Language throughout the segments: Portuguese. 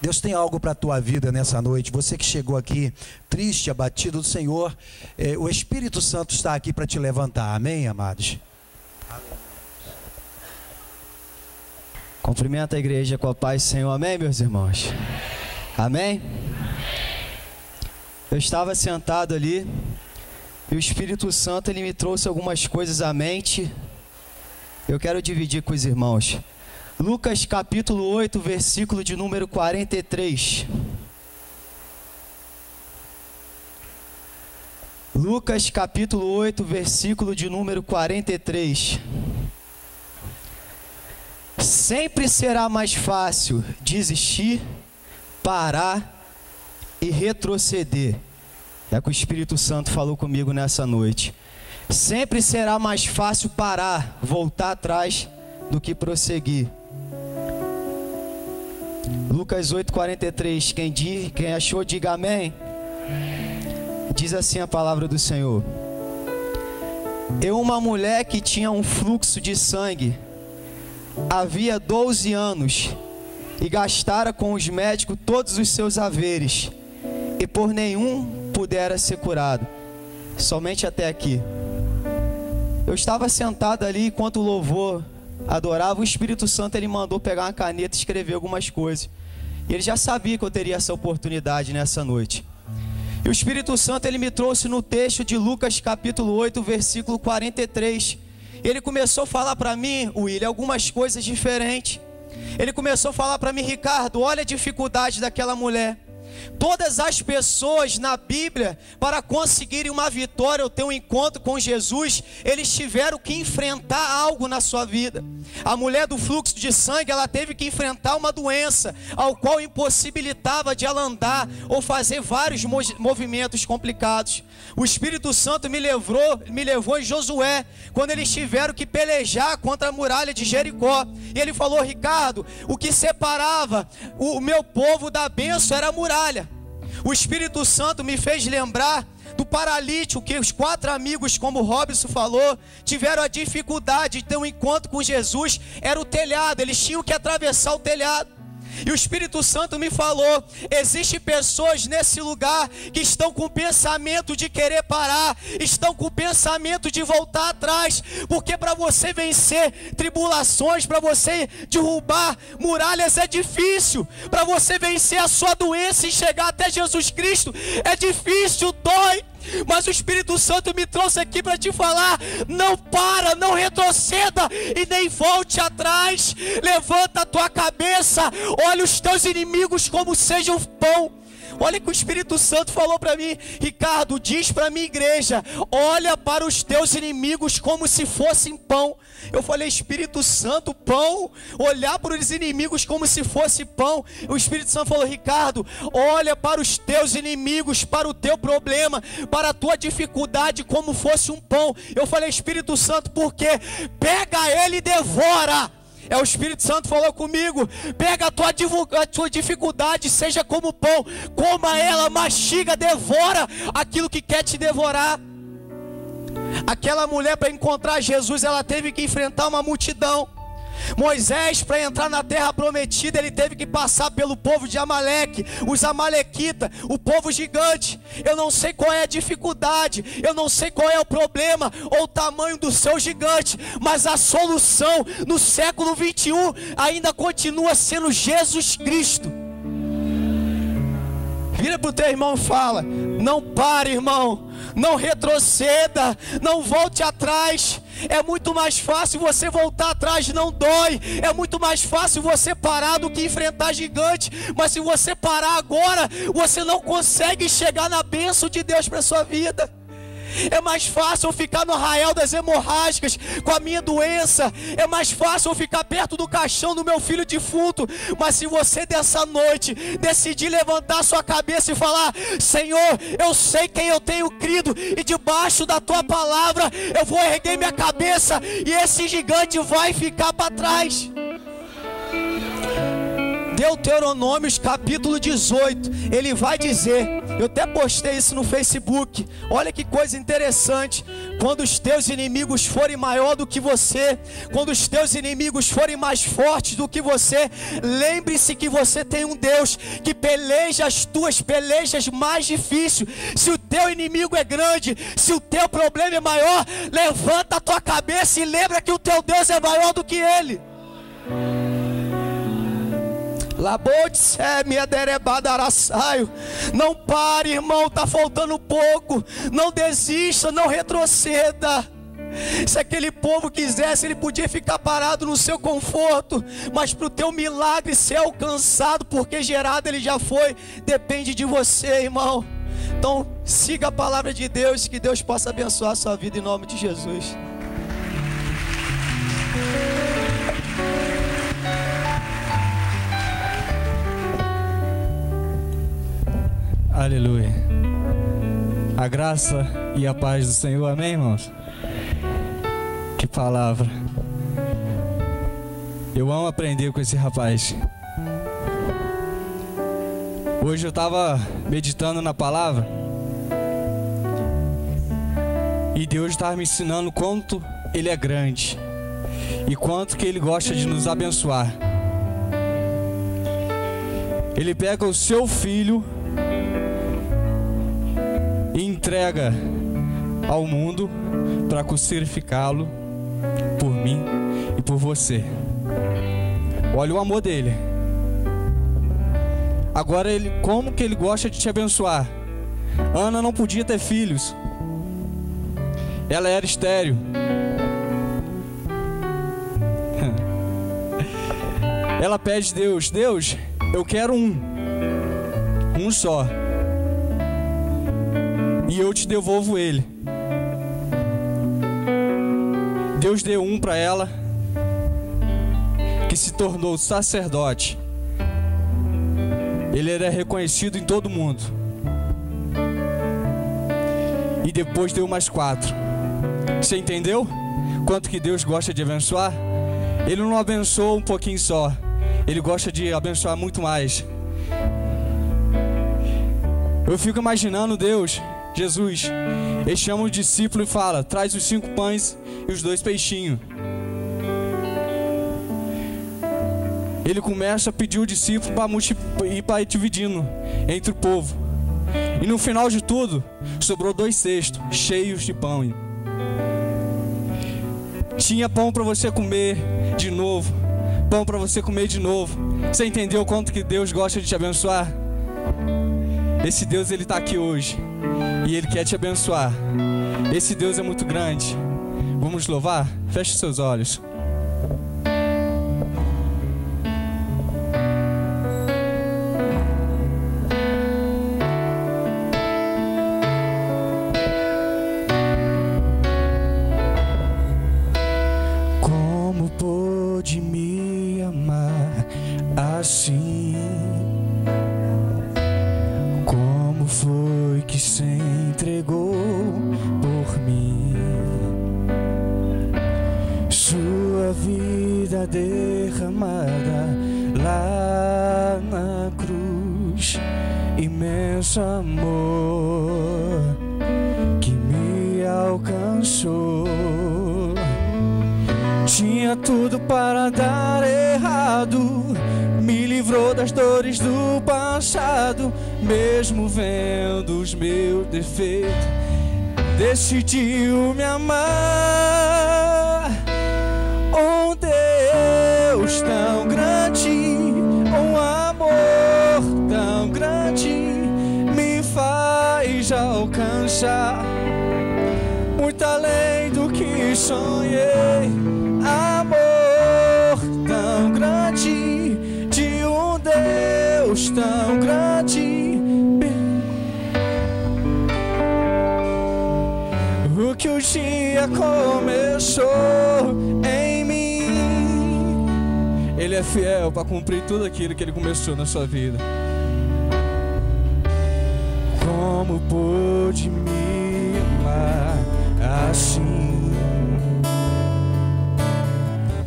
Deus tem algo para a tua vida nessa noite. Você que chegou aqui triste, abatido do Senhor, o Espírito Santo está aqui para te levantar. Amém, amados? Cumprimenta a igreja com a paz do Senhor. Amém, meus irmãos? Amém? Eu estava sentado ali e o Espírito Santo ele me trouxe algumas coisas à mente. Eu quero dividir com os irmãos. Lucas capítulo 8, versículo de número 43. Lucas capítulo 8, versículo de número 43. Sempre será mais fácil desistir, parar e retroceder. É o que o Espírito Santo falou comigo nessa noite. Sempre será mais fácil parar, voltar atrás, do que prosseguir. Lucas 8:43, quem achou, diga amém. Diz assim a palavra do Senhor: E uma mulher que tinha um fluxo de sangue, havia 12 anos, e gastara com os médicos todos os seus haveres, e por nenhum pudera ser curado. Somente até aqui. Eu estava sentado ali enquanto o louvor adorava. O Espírito Santo ele mandou pegar uma caneta e escrever algumas coisas. E ele já sabia que eu teria essa oportunidade nessa noite. E o Espírito Santo ele me trouxe no texto de Lucas capítulo 8, versículo 43. Ele começou a falar para mim, William, algumas coisas diferentes. Ele começou a falar para mim: Ricardo, olha a dificuldade daquela mulher. Todas as pessoas na Bíblia, para conseguirem uma vitória ou ter um encontro com Jesus, eles tiveram que enfrentar algo na sua vida. A mulher do fluxo de sangue, ela teve que enfrentar uma doença, ao qual impossibilitava de ela andar ou fazer vários movimentos complicados. O Espírito Santo me levou em Josué, quando eles tiveram que pelejar contra a muralha de Jericó. E ele falou: Ricardo, o que separava o meu povo da bênção era a muralha. O Espírito Santo me fez lembrar do paralítico, que os 4 amigos, como o Robson falou, tiveram a dificuldade de ter um encontro com Jesus. Era o telhado, eles tinham que atravessar o telhado. E o Espírito Santo me falou: existem pessoas nesse lugar que estão com o pensamento de querer parar, estão com o pensamento de voltar atrás, porque para você vencer tribulações, para você derrubar muralhas é difícil, para você vencer a sua doença e chegar até Jesus Cristo é difícil, dói. Mas o Espírito Santo me trouxe aqui para te falar: não para, não retroceda e nem volte atrás. Levanta a tua cabeça, olha os teus inimigos como sejam pão. Olha o que o Espírito Santo falou para mim: Ricardo, diz para a minha igreja, olha para os teus inimigos como se fossem pão. Eu falei: Espírito Santo, pão? Olhar para os inimigos como se fosse pão. O Espírito Santo falou: Ricardo, olha para os teus inimigos, para o teu problema, para a tua dificuldade como fosse um pão. Eu falei: Espírito Santo, por quê? Pega ele e devora. O Espírito Santo falou comigo: pega a tua dificuldade, seja como pão, coma ela, mastiga, devora aquilo que quer te devorar. Aquela mulher, para encontrar Jesus, ela teve que enfrentar uma multidão. Moisés, para entrar na terra prometida, ele teve que passar pelo povo de Amaleque, os amalequitas, o povo gigante. Eu não sei qual é a dificuldade, eu não sei qual é o problema ou o tamanho do seu gigante, mas a solução no século 21 ainda continua sendo Jesus Cristo. Vira para o teu irmão e fala: não pare, irmão, não retroceda, não volte atrás. É muito mais fácil você voltar atrás, não dói. É muito mais fácil você parar do que enfrentar gigante. Mas se você parar agora, você não consegue chegar na bênção de Deus para a sua vida. É mais fácil eu ficar no arraial das hemorrágicas com a minha doença. É mais fácil eu ficar perto do caixão do meu filho defunto. Mas se você dessa noite decidir levantar sua cabeça e falar: Senhor, eu sei quem eu tenho crido, e debaixo da tua palavra eu vou erguer minha cabeça, e esse gigante vai ficar para trás. Deuteronômio capítulo 18, ele vai dizer, eu até postei isso no Facebook, olha que coisa interessante: quando os teus inimigos forem maior do que você, quando os teus inimigos forem mais fortes do que você, lembre-se que você tem um Deus que peleja as tuas pelejas mais difíceis. Se o teu inimigo é grande, se o teu problema é maior, levanta a tua cabeça e lembra que o teu Deus é maior do que ele. Não pare, irmão, está faltando pouco. Não desista, não retroceda. Se aquele povo quisesse, ele podia ficar parado no seu conforto, mas para o teu milagre ser alcançado, porque gerado ele já foi, depende de você, irmão. Então siga a palavra de Deus, que Deus possa abençoar a sua vida em nome de Jesus. Aleluia. A graça e a paz do Senhor, amém, irmãos? Que palavra. Eu amo aprender com esse rapaz. Hoje eu estava meditando na palavra e Deus estava me ensinando quanto Ele é grande e quanto que Ele gosta de nos abençoar. Ele pega o seu filho e entrega ao mundo para crucificá-lo por mim e por você. Olha o amor dele. Agora como que ele gosta de te abençoar? Ana não podia ter filhos. Ela era estéril. Ela pede a Deus: Deus, eu quero um só, e eu te devolvo ele. Deus deu um para ela, que se tornou sacerdote. Ele era reconhecido em todo mundo. E depois deu mais 4. Você entendeu quanto que Deus gosta de abençoar? Ele não abençoa um pouquinho só, Ele gosta de abençoar muito mais. Eu fico imaginando Deus, Jesus, Ele chama o discípulo e fala: traz os 5 pães e os 2 peixinhos. Ele começa a pedir o discípulo para ir dividindo entre o povo. E no final de tudo, sobrou 2 cestos cheios de pão. Tinha pão para você comer de novo, pão para você comer de novo. Você entendeu quanto que Deus gosta de te abençoar? Esse Deus, Ele está aqui hoje e Ele quer te abençoar. Esse Deus é muito grande. Vamos louvar? Feche seus olhos. Como pôde me amar assim? Como foi que se entregou por mim? Sua vida derramada lá na cruz, imenso amor que me alcançou. Tinha tudo para dar errado, me livrou das dores do passado, mesmo vendo os meus defeitos, decidiu me amar. Um Deus tão grande, um amor tão grande, me faz alcançar muito além do que sonhei. Amor tão grande, de um Deus tão grande, o que o dia começou em mim. Ele é fiel para cumprir tudo aquilo que Ele começou na sua vida. Como pôde me amar assim?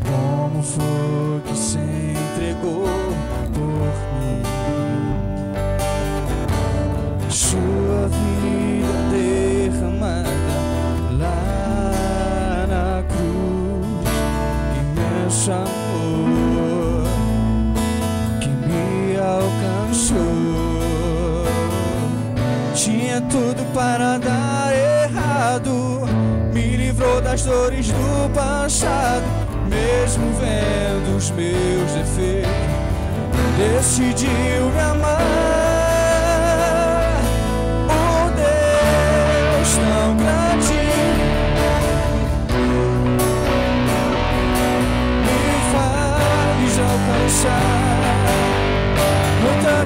Como foi que se entregou por para dar errado, me livrou das dores do passado, mesmo vendo os meus defeitos, decidiu me amar. Oh Deus tão grande, me faz alcançar muita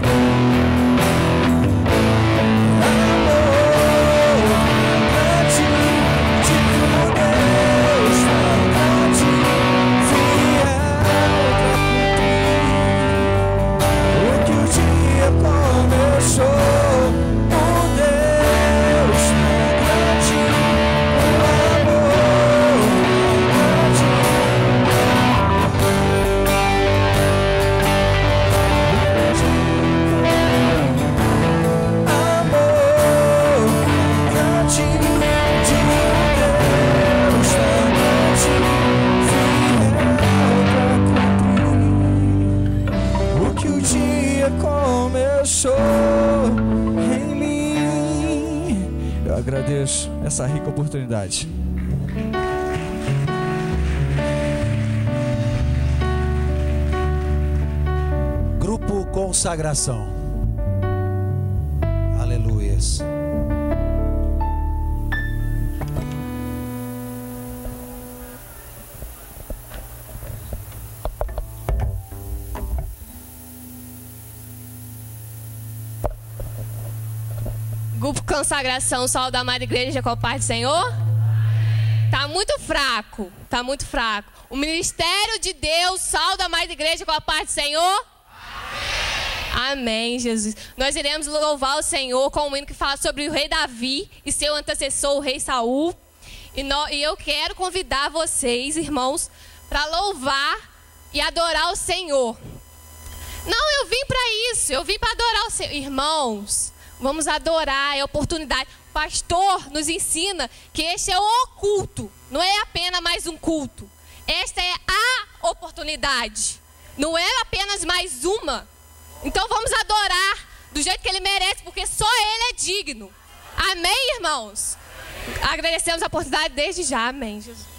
em mim. Eu agradeço essa rica oportunidade. Grupo Consagração. Aleluias. Grupo Consagração, Sol da Amada Igreja com a paz do Senhor. Tá muito fraco, tá muito fraco. O Ministério de Deus, Sol da Amada Igreja com a paz do Senhor. Amém, Jesus. Nós iremos louvar o Senhor com um hino que fala sobre o rei Davi e seu antecessor, o rei Saul. E eu quero convidar vocês, irmãos, para louvar e adorar o Senhor. Não, eu vim para isso, eu vim para adorar o Senhor. Irmãos, vamos adorar, é oportunidade. O pastor nos ensina que este é o culto, não é apenas mais um culto. Esta é a oportunidade, não é apenas mais uma. Então vamos adorar do jeito que ele merece, porque só ele é digno. Amém, irmãos? Agradecemos a oportunidade desde já. Amém, Jesus.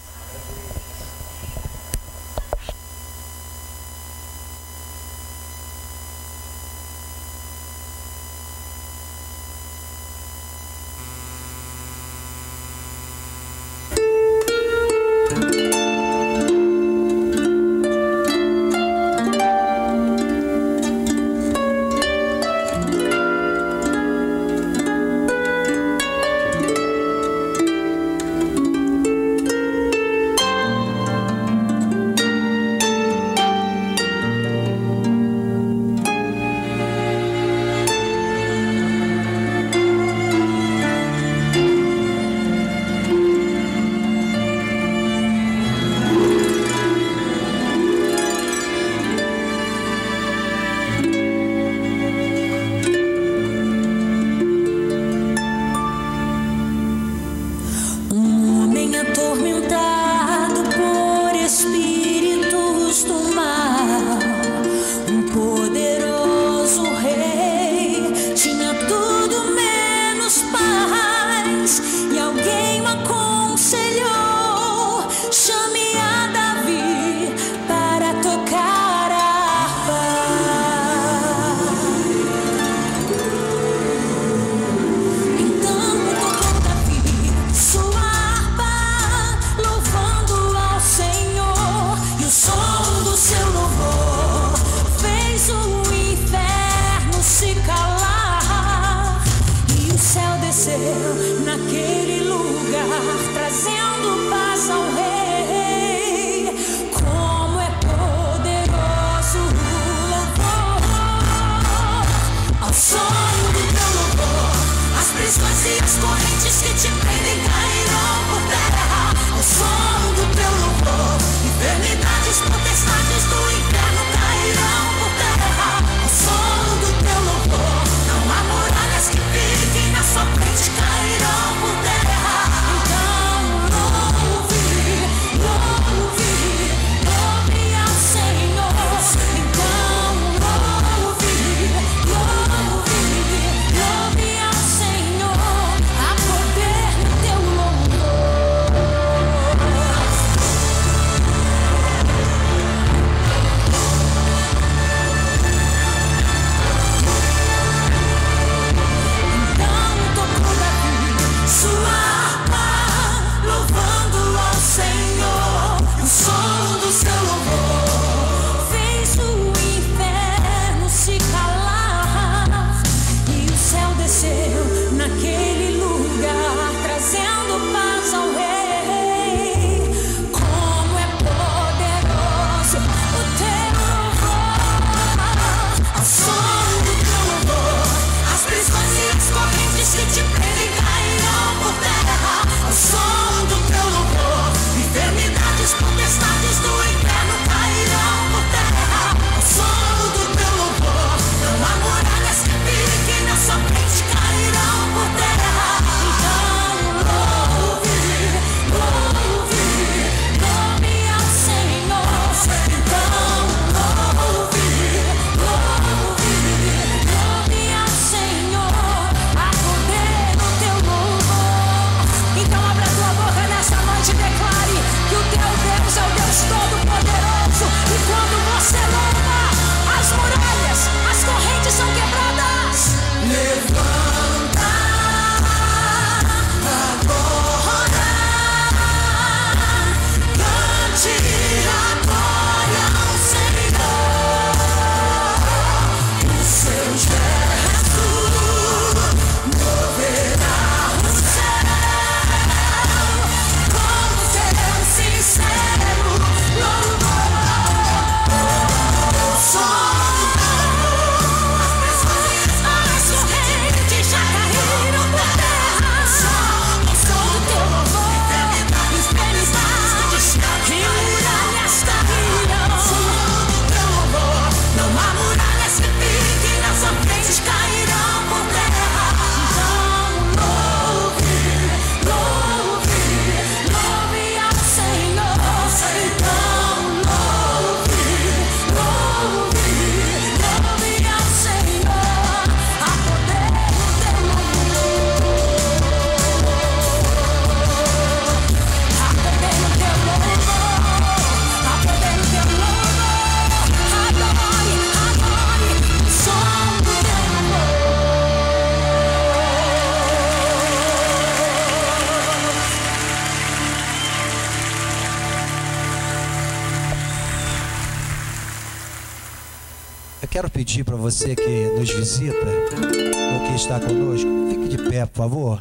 Quero pedir para você que nos visita ou que está conosco, fique de pé, por favor,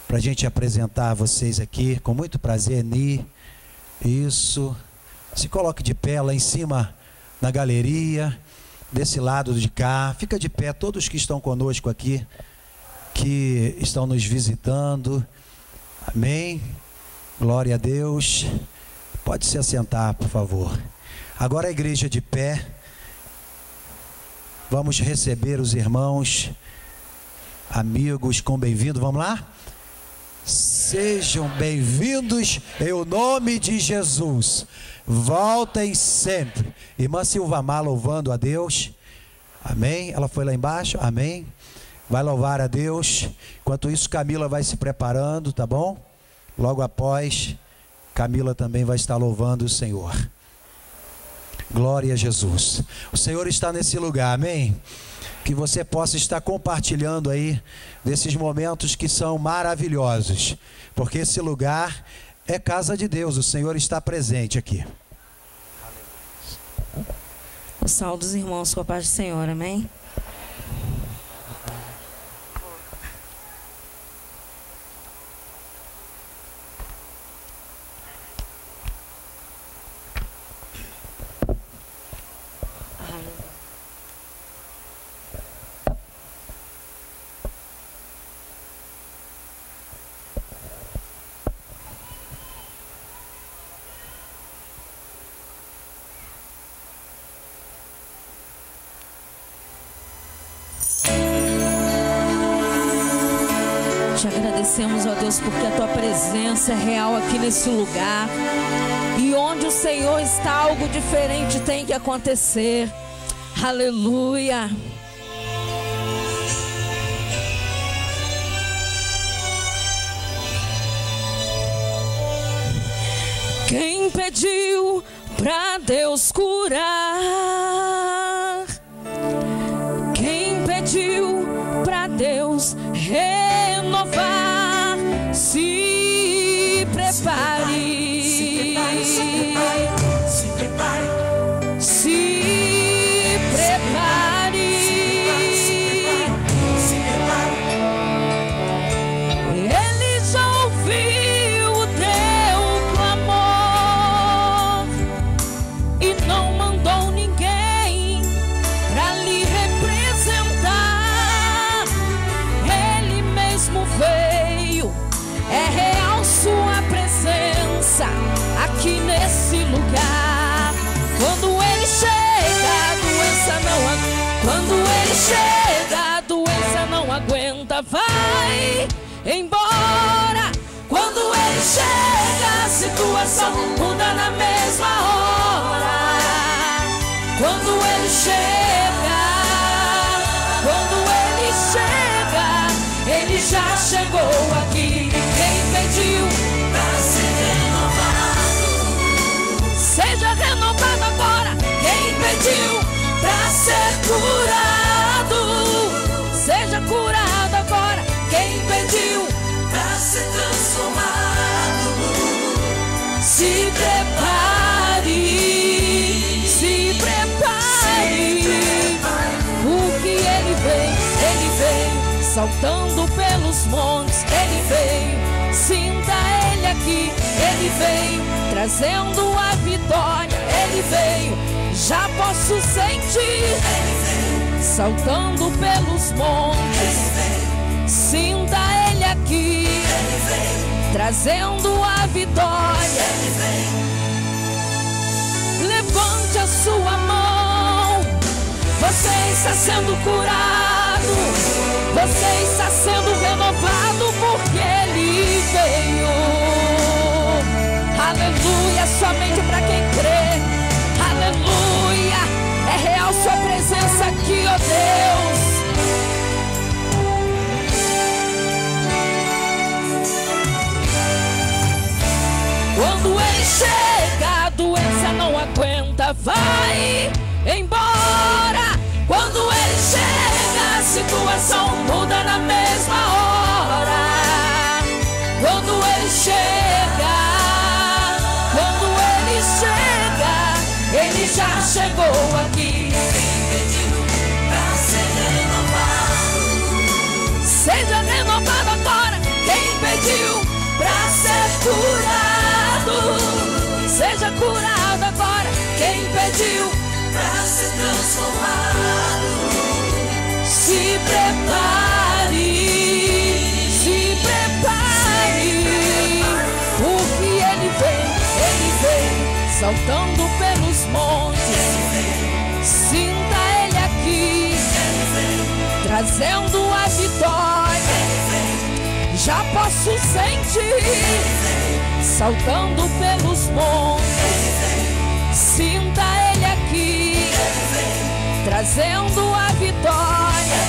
para a gente apresentar vocês aqui, com muito prazer, Ni. Isso. Se coloque de pé lá em cima na galeria, desse lado de cá. Fica de pé, todos que estão conosco aqui, que estão nos visitando. Amém. Glória a Deus. Pode se assentar, por favor. Agora a igreja de pé. Vamos receber os irmãos, amigos com bem-vindo. Vamos lá? Sejam bem-vindos em o nome de Jesus. Voltem sempre. Irmã Silvamar louvando a Deus. Amém. Ela foi lá embaixo. Amém. Vai louvar a Deus. Enquanto isso, Camila vai se preparando, tá bom? Logo após, Camila também vai estar louvando o Senhor. Glória a Jesus. O Senhor está nesse lugar, amém? Que você possa estar compartilhando aí desses momentos que são maravilhosos, porque esse lugar é casa de Deus, o Senhor está presente aqui. O salve dos irmãos com a paz do Senhor, amém? Te agradecemos, ó Deus, porque a Tua presença é real aqui nesse lugar. E onde o Senhor está, algo diferente tem que acontecer. Aleluia. Quem pediu pra Deus curar? Quem pediu pra Deus renovar? Se prepare, se prepare, se prepare, se prepare. Ele já ouviu o teu clamor e não mandou ninguém pra lhe representar. Ele mesmo veio. É real sua presença aqui nesse lugar. Quando ele chega, a doença não aguenta. Quando ele chega, a doença não aguenta. Vai embora. Quando ele chega, a situação muda na mesma hora. Quando ele chega, ele já chegou aqui. Quem pediu pra ser renovado, seja renovado agora. Quem pediu pra ser curado, seja curado agora. Quem pediu pra ser transformado, se prepare, se prepare. O que ele veio saltando pelos montes, ele veio, sinta ele aqui, ele veio, trazendo a vitória, ele veio, já posso sentir, ele veio, saltando pelos montes, sinta ele aqui, ele veio, trazendo a vitória, ele veio. Levante a sua mão, você está sendo curado. Você está sendo renovado porque Ele veio. Aleluia, somente para quem crê. Aleluia, é real sua presença aqui, ó Deus. Quando Ele chega, a doença não aguenta. Vai embora. Quando Ele chega, a situação muda na mesma hora. Quando Ele chega, Ele já chegou aqui. porque ele vem saltando pelos montes. Sinta ele aqui, trazendo a vitória. Já posso sentir, saltando pelos montes. Sinta ele aqui, trazendo a vitória.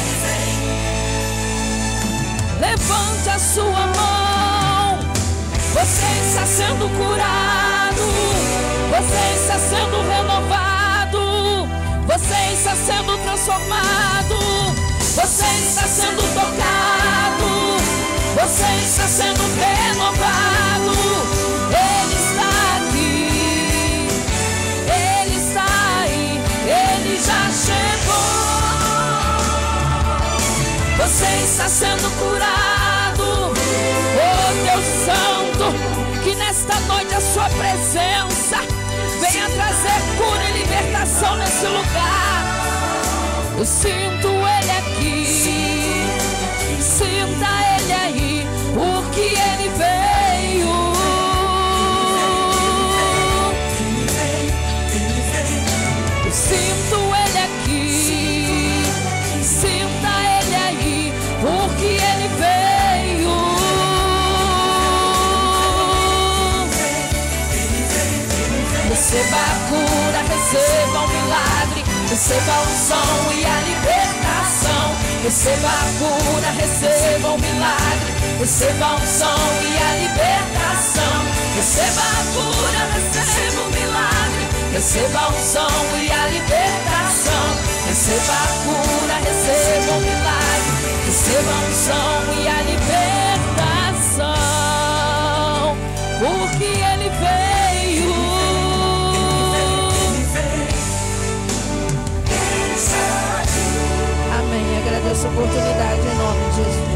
Levante a sua mão. Você está sendo curado, você está sendo renovado, você está sendo transformado, você está sendo tocado, você está sendo renovado. Ele está aqui, ele está aí, ele já chegou. Você está sendo curado, oh Deus Santo, que nesta noite a sua presença venha trazer cura e libertação nesse lugar. Eu sinto ele aqui, sinta ele aí, porque ele veio. Eu sinto ele aqui, sinta ele aí, porque ele veio. Receba a cura, receba o milagre, receba a unção e a libertação. Receba a cura, receba o milagre, receba a unção e a libertação. Receba a cura, receba o milagre, receba a unção e a libertação. Receba a cura, receba o milagre, receba a unção e a libertação, porque ele veio. Amém. Agradeço a oportunidade em nome de Jesus.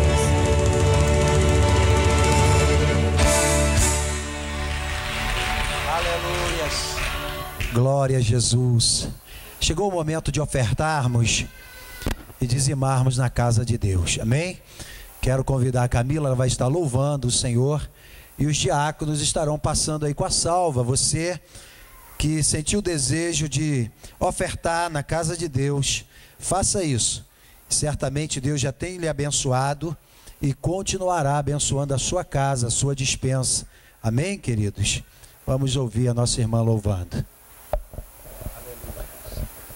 Aleluia. Glória a Jesus. Chegou o momento de ofertarmos e dizimarmos na casa de Deus. Amém? Quero convidar a Camila, ela vai estar louvando o Senhor. E os diáconos estarão passando aí com a salva. Você que sentiu o desejo de ofertar na casa de Deus, faça isso. Certamente Deus já tem lhe abençoado e continuará abençoando a sua casa, a sua despensa. Amém, queridos? Vamos ouvir a nossa irmã louvando.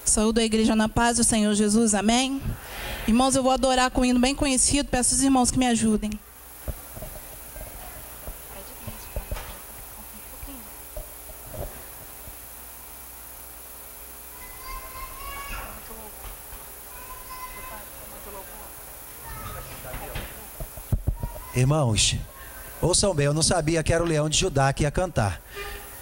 Saúdo a igreja na paz do Senhor Jesus, amém? Irmãos, eu vou adorar com um hino bem conhecido, peço aos irmãos que me ajudem. Irmãos, ouçam bem, eu não sabia que era o Leão de Judá que ia cantar.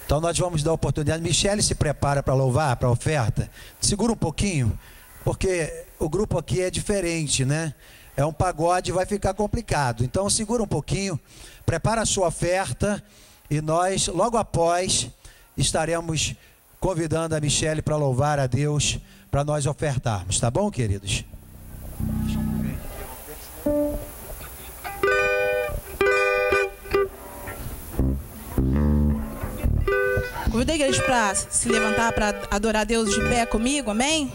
Então nós vamos dar a oportunidade. Michele se prepara para louvar, para a oferta. Segura um pouquinho, porque o grupo aqui é diferente, né? É um pagode, vai ficar complicado. Então segura um pouquinho, prepara a sua oferta e nós, logo após, estaremos convidando a Michele para louvar a Deus, para nós ofertarmos. Tá bom, queridos? Convido a igreja para se levantar para adorar a Deus de pé comigo, amém?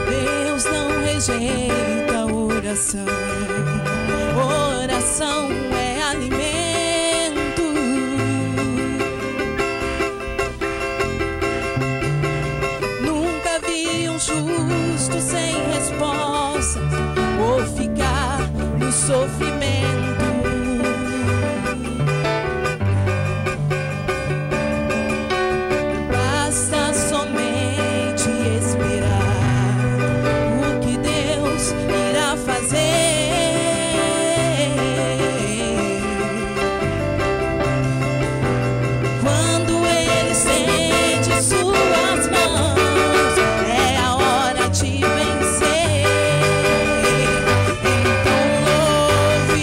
Deus não rejeita oração, oração é alimento. Nunca vi um justo sem resposta ou ficar no sofrimento. Basta somente esperar o que Deus irá fazer. Quando Ele estende suas mãos, é a hora de vencer. Então louve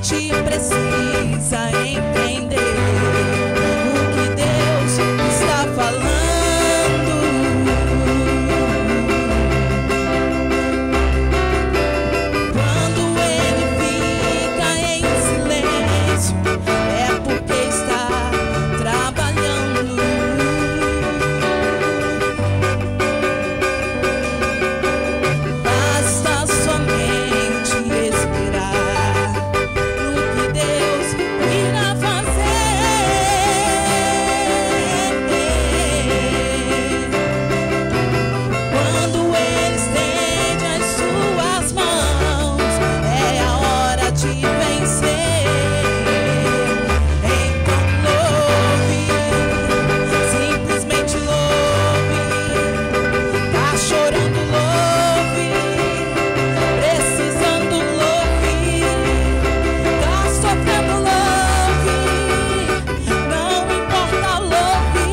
gente precisa entender o que Deus está falando. Quando Ele fica em silêncio, é porque está trabalhando. Basta somente esperar no que Deus irá fazer. Quando Ele estende as suas mãos, é a hora de vencer. Então louve, simplesmente louve. Tá chorando, louve. Precisando, louve. Tá sofrendo, louve. Não importa, louve.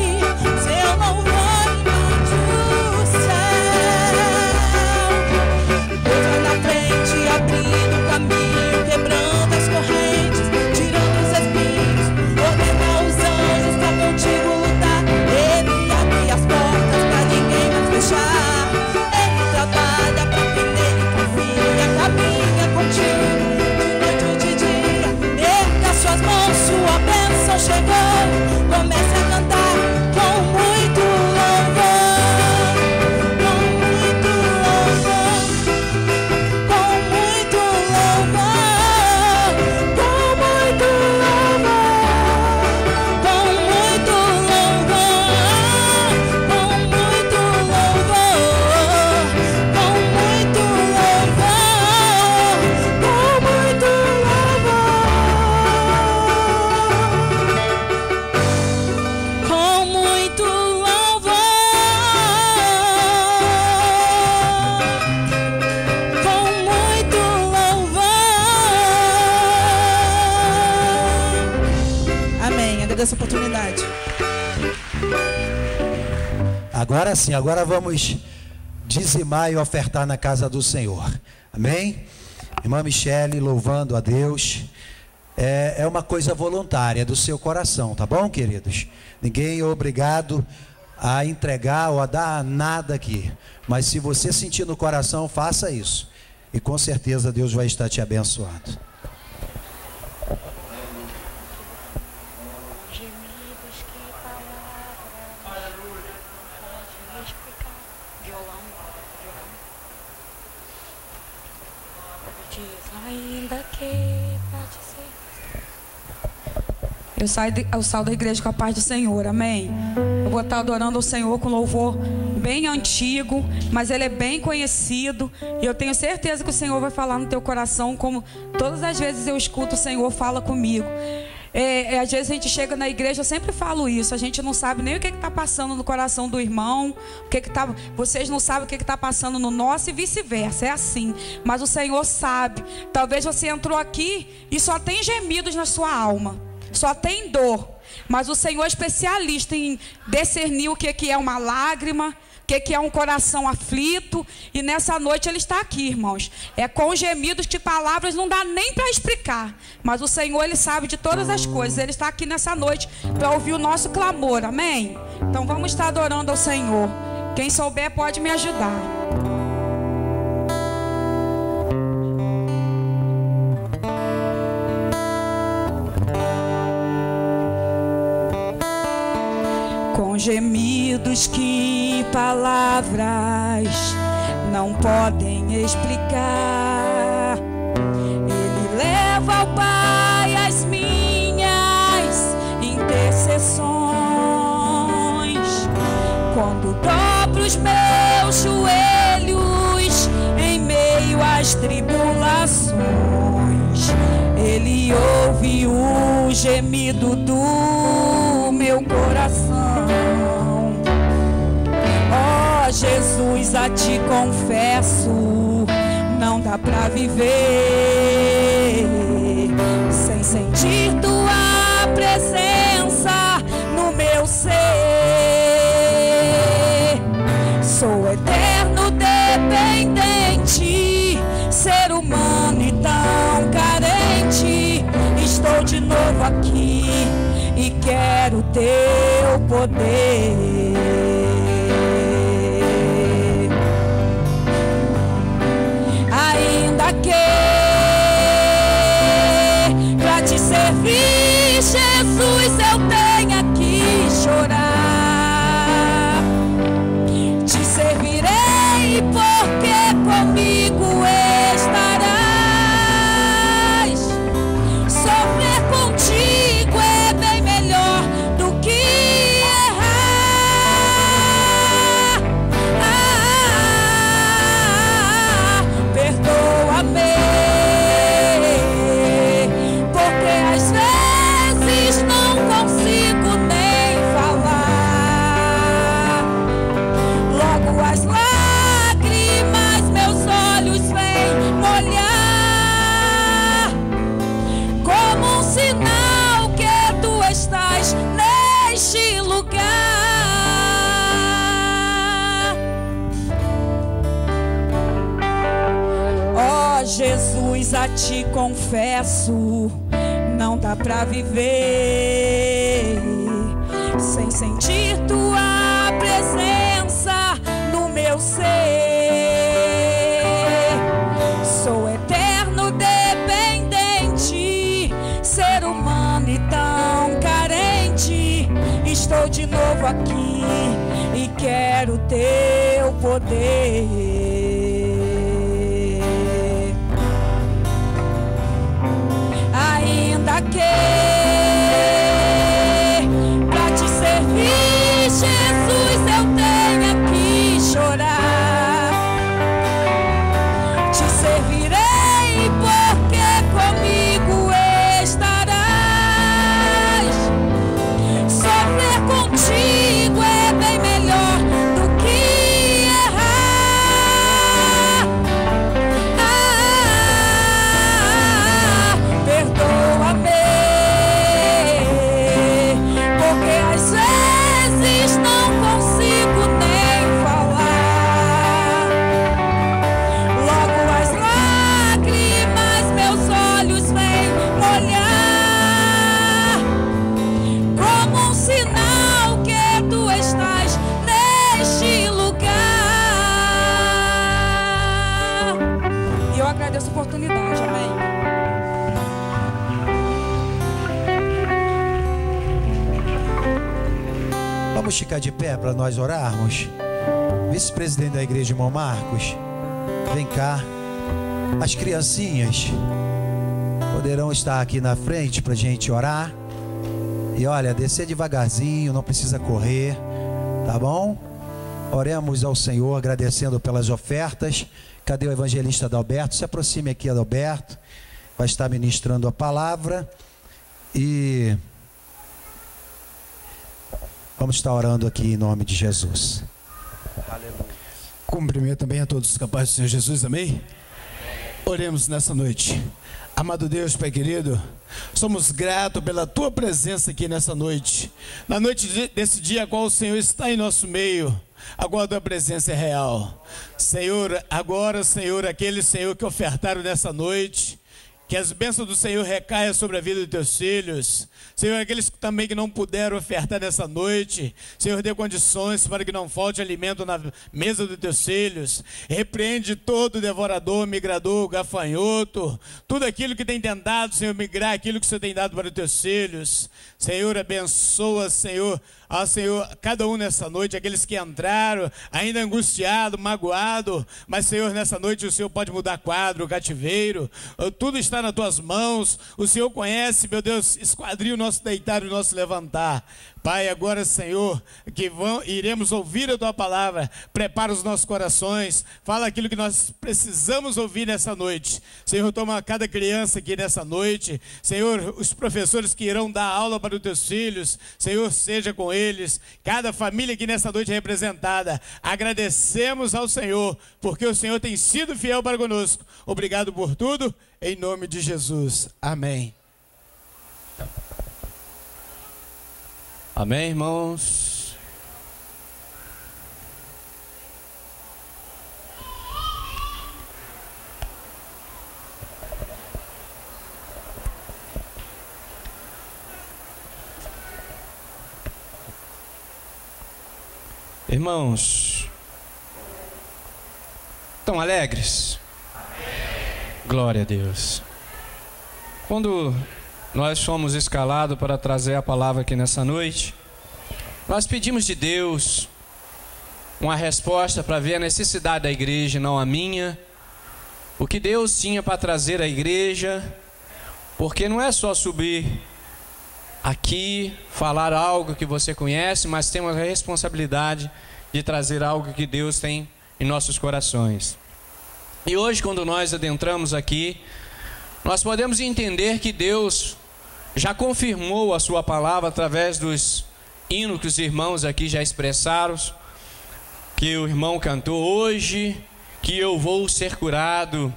Seu louvor invade o céu. Deus vai na frente, abrindo o caminho, quebrando as correntes, tirando os espinhos, ordena os anjos pra contigo lutar. Ele abre as portas pra ninguém mais fechar. Ele trabalha pra quem nele confia, caminha contigo de noite ou de dia. Erga suas mãos, sua bênção chegou. Comece a cantar com muito louvor, com muito louvor, com muito louvor, com muito louvor, com muito louvor, com muito louvor, com muito louvor, com muito louvor, com muito louvor, com muito louvor. Amém. Agradeço a oportunidade. Agora sim, agora vamos dizimar e ofertar na casa do Senhor. Amém? Irmã Michele, louvando a Deus. É uma coisa voluntária do seu coração, tá bom, queridos? Ninguém é obrigado a entregar ou a dar nada aqui. Mas se você sentir no coração, faça isso. E com certeza Deus vai estar te abençoando. Ainda que pode ser. Eu saio da igreja com a paz do Senhor, amém? Eu vou estar adorando o Senhor com louvor bem antigo, mas ele é bem conhecido. E eu tenho certeza que o Senhor vai falar no teu coração, como todas as vezes eu escuto o Senhor fala comigo. Às vezes a gente chega na igreja, eu sempre falo isso, a gente não sabe nem o que está passando no coração do irmão, vocês não sabem o que está passando no nosso e vice-versa, é assim. Mas o Senhor sabe. Talvez você entrou aqui e só tem gemidos na sua alma, só tem dor. Mas o Senhor é especialista em discernir o que é uma lágrima, o que é um coração aflito. E nessa noite Ele está aqui, irmãos. É com gemidos que palavras não dá nem para explicar. Mas o Senhor, Ele sabe de todas as coisas. Ele está aqui nessa noite para ouvir o nosso clamor, amém? Então vamos estar adorando ao Senhor. Quem souber pode me ajudar. Com gemidos que palavras não podem explicar, Ele leva ao Pai as minhas intercessões. Quando dobro os meus joelhos em meio às tribulações, Ele ouve o gemido do meu coração. Ó Jesus, a ti confesso, não dá pra viver sem sentir tua presença no meu ser. Sou eterno dependente, ser humano e tão carente, Estou de novo aqui e quero teu poder. Ainda que pra te servir, Jesus, eu tenha que chorar. Te servirei porque comigo estarás. Sofrer contigo é bem melhor do que errar. Perdoa-me, porque às vezes não consigo nem falar. Logo as lágrimas meus olhos vêm molhar, como um sinal que tu estás neste lugar. Ó Jesus, a ti confesso, não dá pra viver sem sentir tua presença no meu ser. Sou eterno dependente, ser humano e tão carente. Estou de novo aqui e quero teu poder. Ainda que pra te servir, Jesus, eu tenha que chorar. Te servirei porque comigo estarás. Sofrer contigo é bem melhor do que errar. Perdoa-me, porque às vezes não consigo nem falar. Logo as lágrimas meus olhos vêm molhar, como um sinal que tu estás neste lugar. E eu agradeço a oportunidade, amém. Vamos ficar de pé para nós orarmos. Vice-presidente da igreja, irmão Marcos, vem cá. As criancinhas poderão estar aqui na frente para a gente orar. E olha, descer devagarzinho, não precisa correr, tá bom? Oremos ao Senhor agradecendo pelas ofertas. Cadê o evangelista Adalberto? Se aproxime aqui, Adalberto. Vai estar ministrando a palavra. E vamos estar orando aqui em nome de Jesus. Cumprimento também a todos os capazes do Senhor Jesus, amém? Oremos nessa noite. Amado Deus, Pai querido, somos gratos pela Tua presença aqui nessa noite. Na noite desse dia, a qual o Senhor está em nosso meio, agora a Tua presença é real. Senhor, agora, Senhor, aqueles, Senhor, que ofertaram nessa noite, que as bênçãos do Senhor recaiam sobre a vida dos Teus filhos. Senhor, aqueles também que não puderam ofertar nessa noite, Senhor, dê condições para que não falte alimento na mesa dos Teus filhos. Repreende todo devorador, migrador, gafanhoto, tudo aquilo que tem tentado, Senhor, migrar aquilo que o Senhor tem dado para os Teus filhos. Senhor, abençoa, Senhor, Senhor, cada um nessa noite, aqueles que entraram ainda angustiado, magoado, mas Senhor, nessa noite o Senhor pode mudar quadro, cativeiro, tudo está nas Tuas mãos. O Senhor conhece, meu Deus, esquadria o nosso deitar e o nosso levantar. Pai, agora, Senhor, que iremos ouvir a Tua palavra, prepara os nossos corações, fala aquilo que nós precisamos ouvir nessa noite. Senhor, toma cada criança aqui nessa noite. Senhor, os professores que irão dar aula para os Teus filhos, Senhor, seja com eles. Cada família aqui nessa noite representada, agradecemos ao Senhor, porque o Senhor tem sido fiel para conosco. Obrigado por tudo, em nome de Jesus. Amém. Amém, irmãos? Irmãos, estão alegres? Glória a Deus. Quando nós fomos escalados para trazer a palavra aqui nessa noite, nós pedimos de Deus uma resposta para ver a necessidade da igreja, não a minha. O que Deus tinha para trazer à igreja, porque não é só subir aqui, falar algo que você conhece, mas temos a responsabilidade de trazer algo que Deus tem em nossos corações. E hoje, quando nós adentramos aqui, nós podemos entender que Deus já confirmou a sua palavra através dos hinos que os irmãos aqui já expressaram, que o irmão cantou hoje, que eu vou ser curado.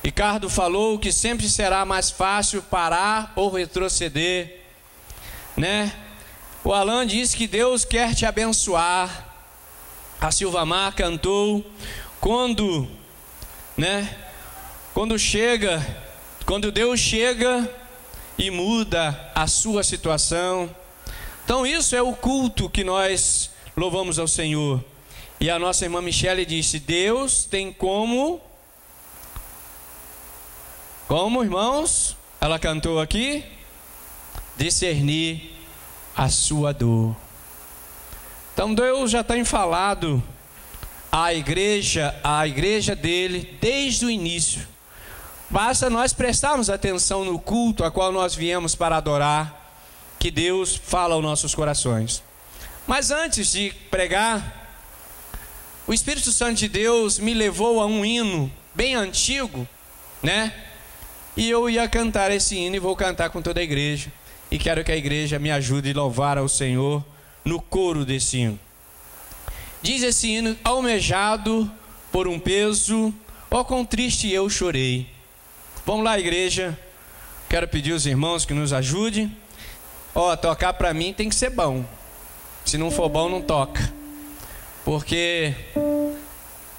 Ricardo falou que sempre será mais fácil parar ou retroceder, né? O Alan disse que Deus quer te abençoar. A Silvamar cantou quando Deus chega e muda a sua situação. Então isso é o culto que nós louvamos ao Senhor. E a nossa irmã Michele disse: Deus tem como, irmãos? Ela cantou aqui, discernir a sua dor. Então Deus já tem falado à igreja dele desde o início. Basta nós prestarmos atenção no culto a qual nós viemos para adorar, que Deus fala aos nossos corações. Mas antes de pregar, o Espírito Santo de Deus me levou a um hino bem antigo, né? E eu ia cantar esse hino e vou cantar com toda a igreja. E quero que a igreja me ajude a louvar ao Senhor no coro desse hino. Diz esse hino: almejado por um peso, ó quão triste eu chorei. Vamos lá, igreja. Quero pedir aos irmãos que nos ajudem. Ó, tocar para mim tem que ser bom. Se não for bom, não toca. Porque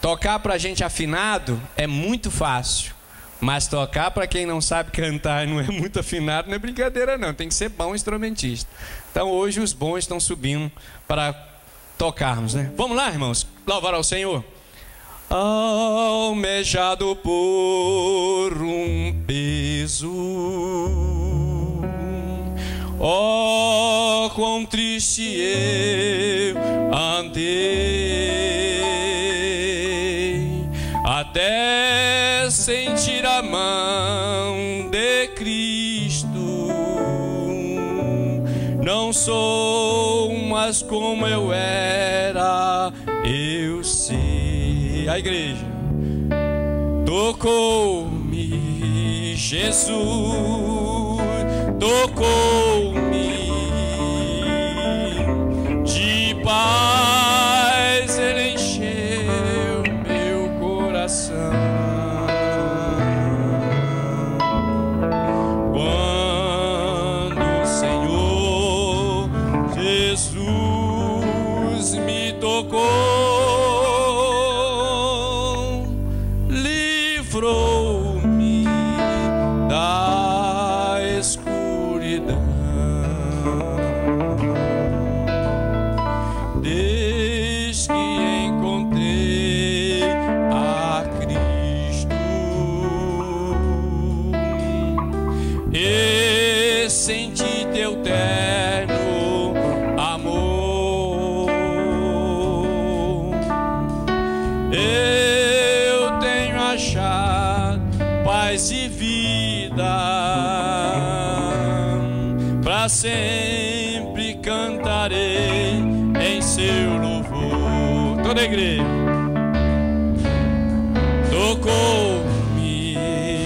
tocar para gente afinado é muito fácil. Mas tocar para quem não sabe cantar e não é muito afinado não é brincadeira não, tem que ser bom instrumentista. Então hoje os bons estão subindo para tocarmos, né? Vamos lá, irmãos, louvar ao Senhor. Almejado por um peso, ó quão triste eu andei, até sentir a mão de Cristo. Não sou mais como eu era, eu sei. A igreja tocou-me, Jesus tocou-me, de paz ele encheu meu coração. Quando o Senhor Jesus me tocou, livrou-me da escuridão. Desde que encontrei a Cristo, e senti teu terno amor. Eu tenho achado paz e vida, para sempre cantarei em seu louvor. Toda a igreja. Tocou-me,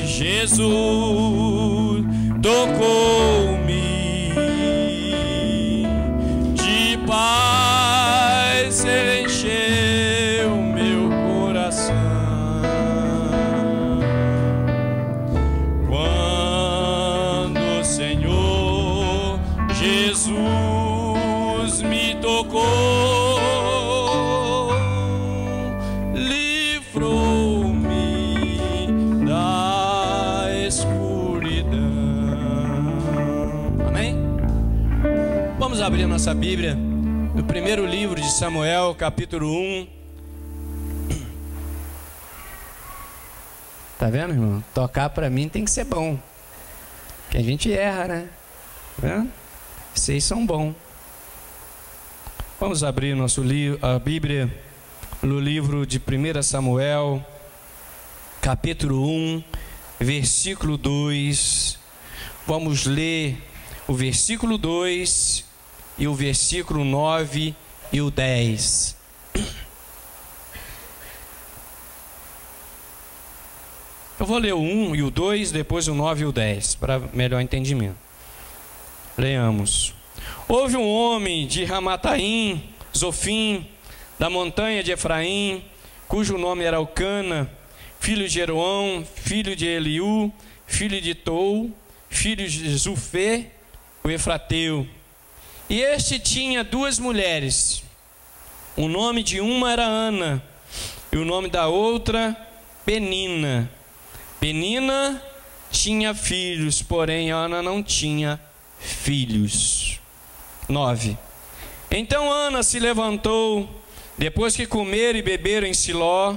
Jesus tocou-me, de paz ele encheu meu coração. Quando o Senhor Jesus me tocou, livrou-me da escuridão. Amém? Vamos abrir a nossa Bíblia No primeiro livro de Samuel, capítulo 1. Tá vendo, irmão? Tocar para mim tem que ser bom. Que a gente erra, né? Tá vendo? Vocês são bons. Vamos abrir a Bíblia no livro de 1 Samuel, capítulo 1, versículo 2. Vamos ler o versículo 2 e o versículo 9 e o 10. Eu vou ler o 1 e o 2, depois o 9 e o 10, para melhor entendimento. Leamos. Houve um homem de Ramataim, Zofim, da montanha de Efraim, cujo nome era Elcana, filho de Jeroão, filho de Eliú, filho de Tou, filho de Zufê, o Efrateu. E este tinha 2 mulheres. O nome de uma era Ana, e o nome da outra, Penina. Penina tinha filhos, porém Ana não tinha filhos. 9. Então Ana se levantou, depois que comeram e beberam em Siló,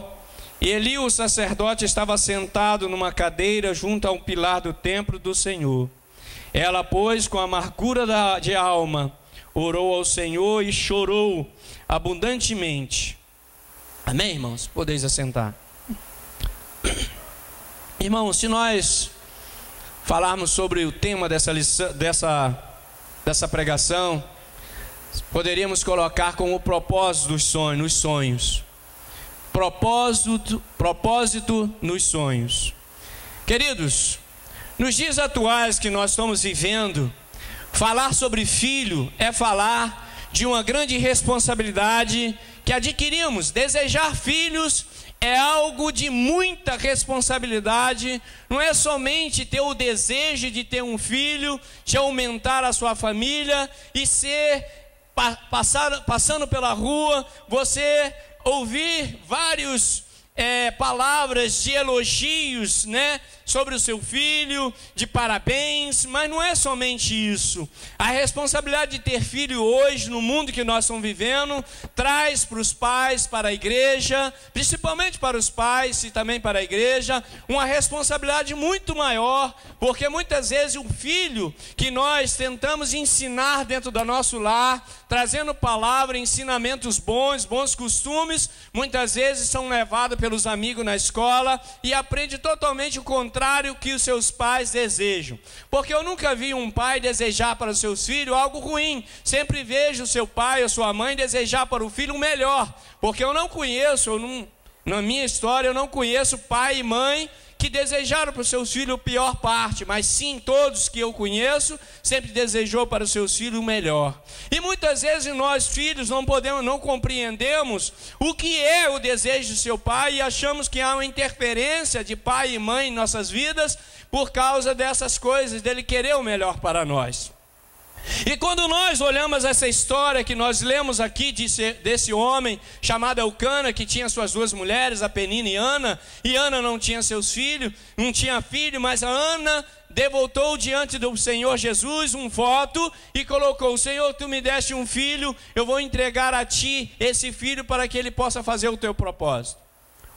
e Eli, o sacerdote, estava sentado numa cadeira junto a um pilar do templo do Senhor. Ela, pois, com amargura de alma, orou ao Senhor e chorou abundantemente. Amém, irmãos? Podeis assentar. Irmãos, se nós falarmos sobre o tema dessa pregação, poderíamos colocar como propósito dos sonhos, nos sonhos. Propósito nos sonhos. Queridos, nos dias atuais que nós estamos vivendo, falar sobre filho é falar de uma grande responsabilidade que adquirimos. Desejar filhos é algo de muita responsabilidade. Não é somente ter o desejo de ter um filho, de aumentar a sua família e passando pela rua, você ouvir vários palavras de elogios, né, sobre o seu filho, de parabéns, mas não é somente isso. A responsabilidade de ter filho hoje, no mundo que nós estamos vivendo, traz para os pais, para a igreja, principalmente para os pais e também para a igreja, uma responsabilidade muito maior, porque muitas vezes o filho que nós tentamos ensinar dentro do nosso lar, trazendo palavra, ensinamentos bons costumes, muitas vezes são levados pelos amigos na escola e aprende totalmente o contrário que os seus pais desejam. Porque eu nunca vi um pai desejar para os seus filhos algo ruim. Sempre vejo o seu pai ou sua mãe desejar para o filho o melhor. Porque eu não conheço, na minha história, eu não conheço pai e mãe que desejaram para os seus filhos a pior parte, mas sim, todos que eu conheço, sempre desejou para os seus filhos o melhor. E muitas vezes nós, filhos, não compreendemos o que é o desejo do seu pai e achamos que há uma interferência de pai e mãe em nossas vidas por causa dessas coisas, dele querer o melhor para nós. E quando nós olhamos essa história que nós lemos aqui desse homem chamado Elcana, que tinha suas 2 mulheres, a Penina e Ana não tinha seus filhos, não tinha filho, mas a Ana devotou diante do Senhor Jesus um voto e colocou: Senhor, tu me deste um filho, eu vou entregar a ti esse filho para que ele possa fazer o teu propósito.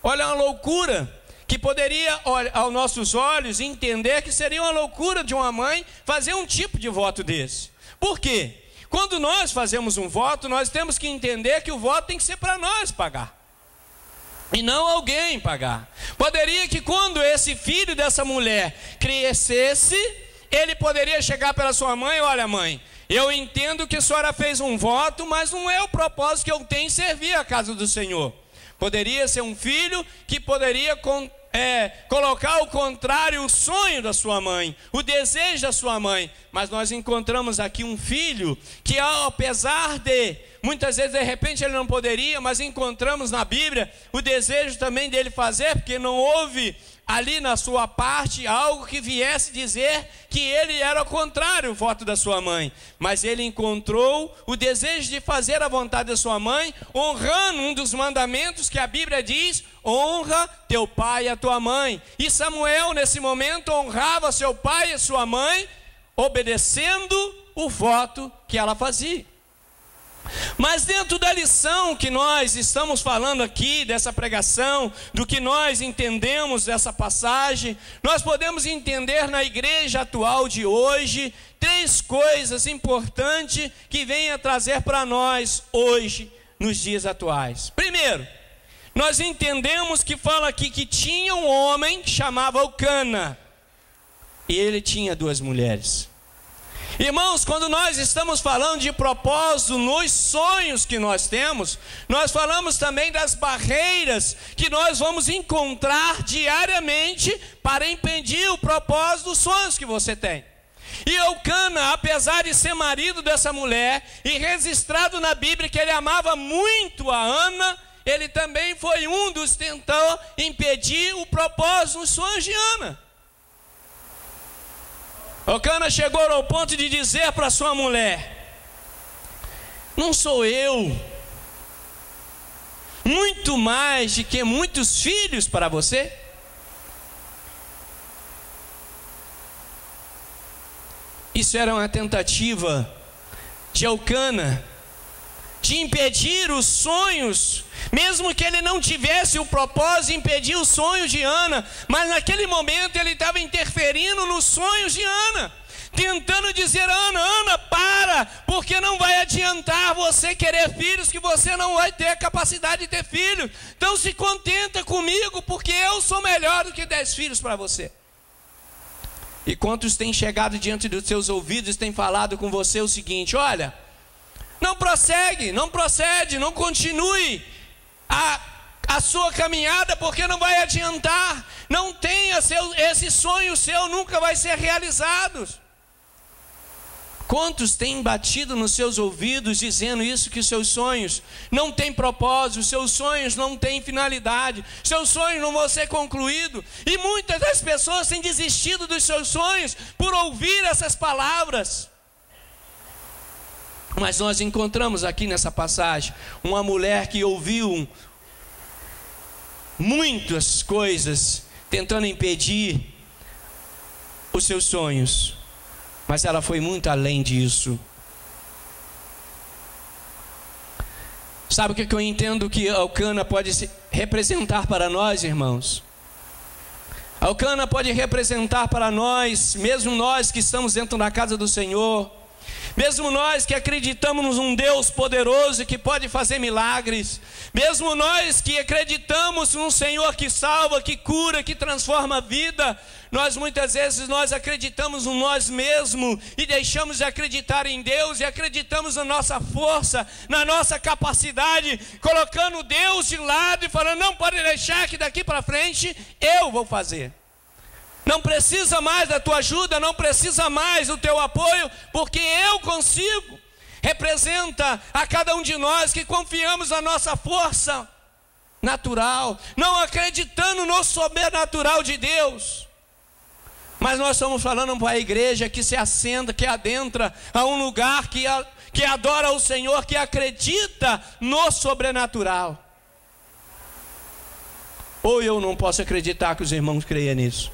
Olha a loucura que poderia, aos nossos olhos, entender que seria uma loucura de uma mãe fazer um tipo de voto desse. Por quê? Quando nós fazemos um voto, nós temos que entender que o voto tem que ser para nós pagar e não alguém pagar. Poderia que quando esse filho dessa mulher crescesse, ele poderia chegar para sua mãe: olha, mãe, eu entendo que a senhora fez um voto, mas não é o propósito que eu tenho em servir a casa do Senhor. Poderia ser um filho que poderia colocar ao contrário o sonho da sua mãe, o desejo da sua mãe. Mas nós encontramos aqui um filho que, apesar de muitas vezes de repente ele não poderia, mas encontramos na Bíblia o desejo também dele fazer, porque não houve ali na sua parte algo que viesse dizer que ele era ao contrário o voto da sua mãe, mas ele encontrou o desejo de fazer a vontade da sua mãe, honrando um dos mandamentos que a Bíblia diz: honra teu pai e a tua mãe. E Samuel nesse momento honrava seu pai e sua mãe, obedecendo o voto que ela fazia. Mas dentro da lição que nós estamos falando aqui, dessa pregação, do que nós entendemos dessa passagem, nós podemos entender na igreja atual de hoje 3 coisas importantes que vêm a trazer para nós hoje, nos dias atuais. Primeiro, nós entendemos que fala aqui que tinha um homem que chamava Elcana, e ele tinha 2 mulheres. Irmãos, quando nós estamos falando de propósito nos sonhos que nós temos, nós falamos também das barreiras que nós vamos encontrar diariamente para impedir o propósito dos sonhos que você tem. E Elcana, apesar de ser marido dessa mulher e registrado na Bíblia que ele amava muito a Ana, ele também foi um dos que tentou impedir o propósito nos sonhos de Ana. Elcana chegou ao ponto de dizer para sua mulher: não sou eu muito mais de que muitos filhos para você? Isso era uma tentativa de Elcana de impedir os sonhos, mesmo que ele não tivesse o propósito de impedir os sonhos de Ana, mas naquele momento ele estava interferindo nos sonhos de Ana, tentando dizer: Ana, para, porque não vai adiantar você querer filhos, que você não vai ter a capacidade de ter filhos, então se contenta comigo, porque eu sou melhor do que 10 filhos para você. E quantos têm chegado diante dos seus ouvidos, têm falado com você o seguinte: olha, não procede, não continue a sua caminhada, porque não vai adiantar, não tenha esse sonho seu nunca vai ser realizado. Quantos têm batido nos seus ouvidos dizendo isso, que seus sonhos não têm propósito, seus sonhos não têm finalidade, seus sonhos não vão ser concluídos, e muitas das pessoas têm desistido dos seus sonhos por ouvir essas palavras. Mas nós encontramos aqui nessa passagem uma mulher que ouviu muitas coisas tentando impedir os seus sonhos, mas ela foi muito além disso. Sabe o que eu entendo que Elcana pode representar para nós, irmãos? Elcana pode representar para nós, mesmo nós que estamos dentro da casa do Senhor, mesmo nós que acreditamos num Deus poderoso que pode fazer milagres, mesmo nós que acreditamos num Senhor que salva, que cura, que transforma a vida, nós muitas vezes acreditamos em nós mesmos e deixamos de acreditar em Deus, e acreditamos na nossa força, na nossa capacidade, colocando Deus de lado e falando: não pode deixar, que daqui para frente eu vou fazer. Não precisa mais da tua ajuda, não precisa mais do teu apoio, porque eu consigo. Representa a cada um de nós que confiamos na nossa força natural, não acreditando no sobrenatural de Deus. Mas nós estamos falando para a igreja que se assenta, que adentra a um lugar que adora o Senhor, que acredita no sobrenatural. Ou eu não posso acreditar que os irmãos creiam nisso?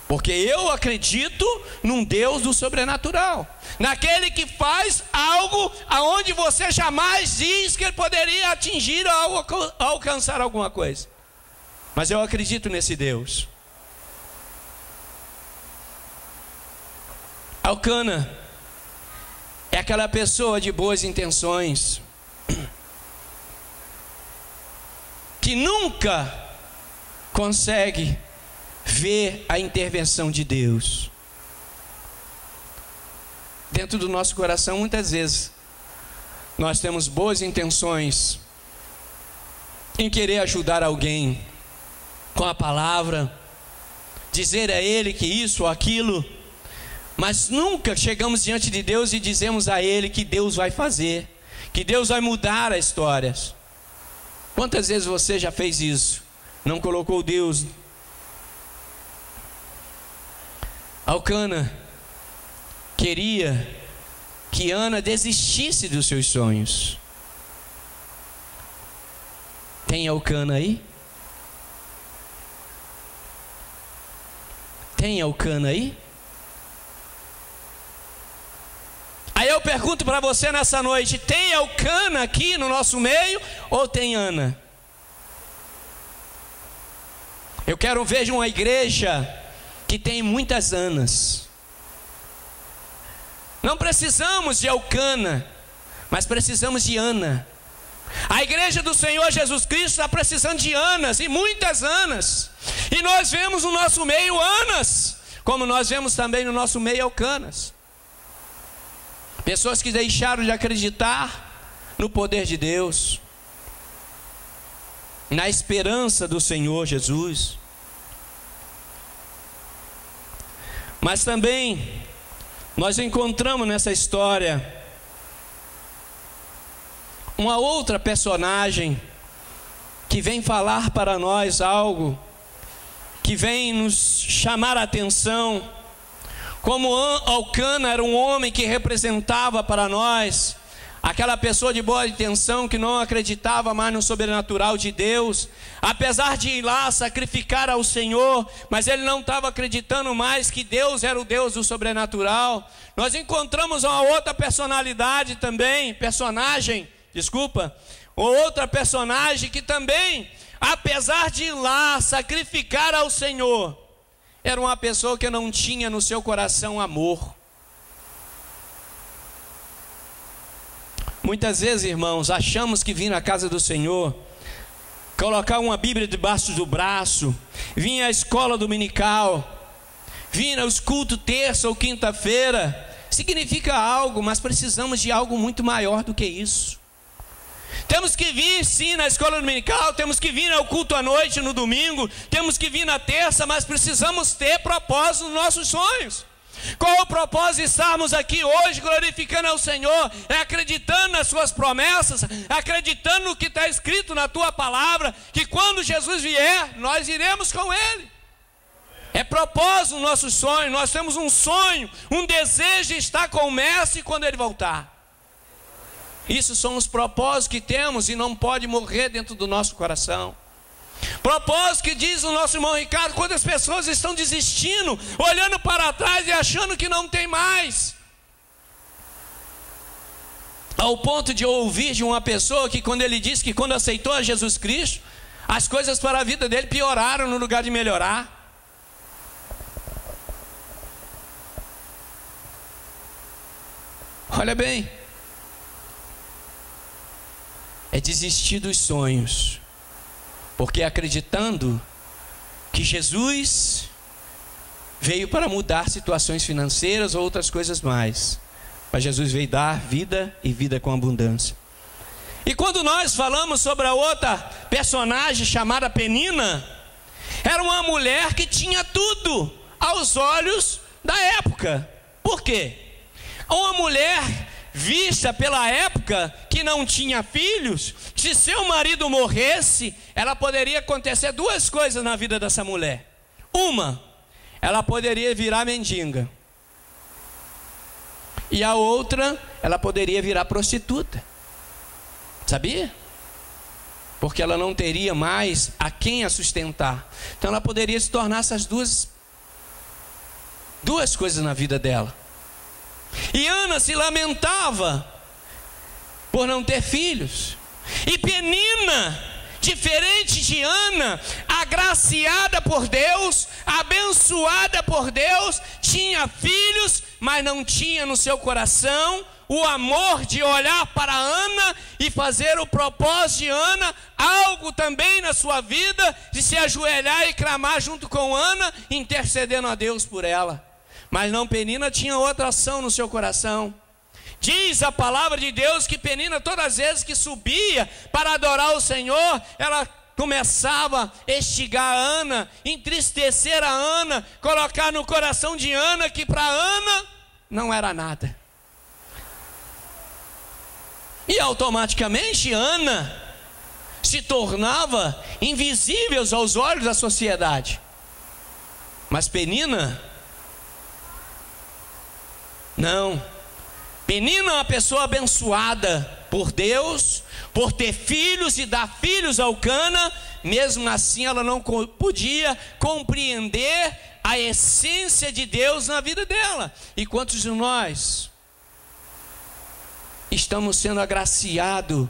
Porque eu acredito num Deus do sobrenatural, naquele que faz algo aonde você jamais diz que ele poderia atingir ou alcançar alguma coisa. Mas eu acredito nesse Deus. Elcana é aquela pessoa de boas intenções, que nunca consegue ver a intervenção de Deus. Dentro do nosso coração, muitas vezes, nós temos boas intenções em querer ajudar alguém com a palavra, dizer a ele que isso ou aquilo, mas nunca chegamos diante de Deus e dizemos a ele que Deus vai fazer, que Deus vai mudar as histórias. Quantas vezes você já fez isso? Não colocou Deus? Elcana queria que Ana desistisse dos seus sonhos. Tem Elcana aí? Tem Elcana aí? A eu pergunto para você nessa noite: tem Elcana aqui no nosso meio ou tem Ana? Eu quero ver uma igreja que tem muitas Anas. Não precisamos de Elcana, mas precisamos de Ana. A igreja do Senhor Jesus Cristo está precisando de Anas, e muitas Anas. E nós vemos no nosso meio Anas, como nós vemos também no nosso meio Elcanas. Pessoas que deixaram de acreditar no poder de Deus, na esperança do Senhor Jesus. Mas também nós encontramos nessa história uma outra personagem que vem falar para nós algo, que vem nos chamar a atenção. Como Elcana era um homem que representava para nós aquela pessoa de boa intenção que não acreditava mais no sobrenatural de Deus, apesar de ir lá sacrificar ao Senhor, mas ele não estava acreditando mais que Deus era o Deus do sobrenatural. Nós encontramos uma outra personalidade também, outra personagem que também, apesar de ir lá sacrificar ao Senhor, era uma pessoa que não tinha no seu coração amor. Muitas vezes, irmãos, achamos que vir na casa do Senhor, colocar uma Bíblia debaixo do braço, vir à escola dominical, vir aos cultos terça ou quinta-feira, significa algo, mas precisamos de algo muito maior do que isso. Temos que vir sim na escola dominical, temos que vir ao culto à noite no domingo, temos que vir na terça, mas precisamos ter propósito nos nossos sonhos. Qual o propósito de estarmos aqui hoje glorificando ao Senhor? É acreditando nas suas promessas, acreditando no que está escrito na tua palavra, que quando Jesus vier, nós iremos com Ele. É propósito no nosso sonho. Nós temos um sonho, um desejo de estar com o Mestre quando Ele voltar. Isso são os propósitos que temos e não pode morrer dentro do nosso coração. Propósito que diz o nosso irmão Ricardo, quando as pessoas estão desistindo, olhando para trás e achando que não tem mais. Ao ponto de eu ouvir de uma pessoa que quando ele disse que quando aceitou a Jesus Cristo, as coisas para a vida dele pioraram no lugar de melhorar. Olha bem, é desistir dos sonhos, porque acreditando que Jesus veio para mudar situações financeiras ou outras coisas mais, mas Jesus veio dar vida e vida com abundância. E quando nós falamos sobre a outra personagem chamada Penina, era uma mulher que tinha tudo aos olhos da época. Por quê? Uma mulher vista pela época que não tinha filhos, se seu marido morresse, ela poderia acontecer duas coisas na vida dessa mulher. Uma, ela poderia virar mendiga. E a outra, ela poderia virar prostituta. Sabia? Porque ela não teria mais a quem a sustentar. Então ela poderia se tornar essas duas coisas na vida dela. E Ana se lamentava por não ter filhos. E Penina, diferente de Ana, agraciada por Deus, abençoada por Deus, tinha filhos, mas não tinha no seu coração o amor de olhar para Ana e fazer o propósito de Ana, algo também na sua vida, de se ajoelhar e clamar junto com Ana, intercedendo a Deus por ela. Mas não, Penina tinha outra ação no seu coração. Diz a palavra de Deus que Penina, todas as vezes que subia para adorar o Senhor, ela começava a estigar a Ana, entristecer a Ana, colocar no coração de Ana que para Ana não era nada. E automaticamente Ana se tornava invisível aos olhos da sociedade. Mas Penina, não. Penina é uma pessoa abençoada por Deus, por ter filhos e dar filhos ao Elcana. Mesmo assim ela não podia compreender a essência de Deus na vida dela. E quantos de nós estamos sendo agraciados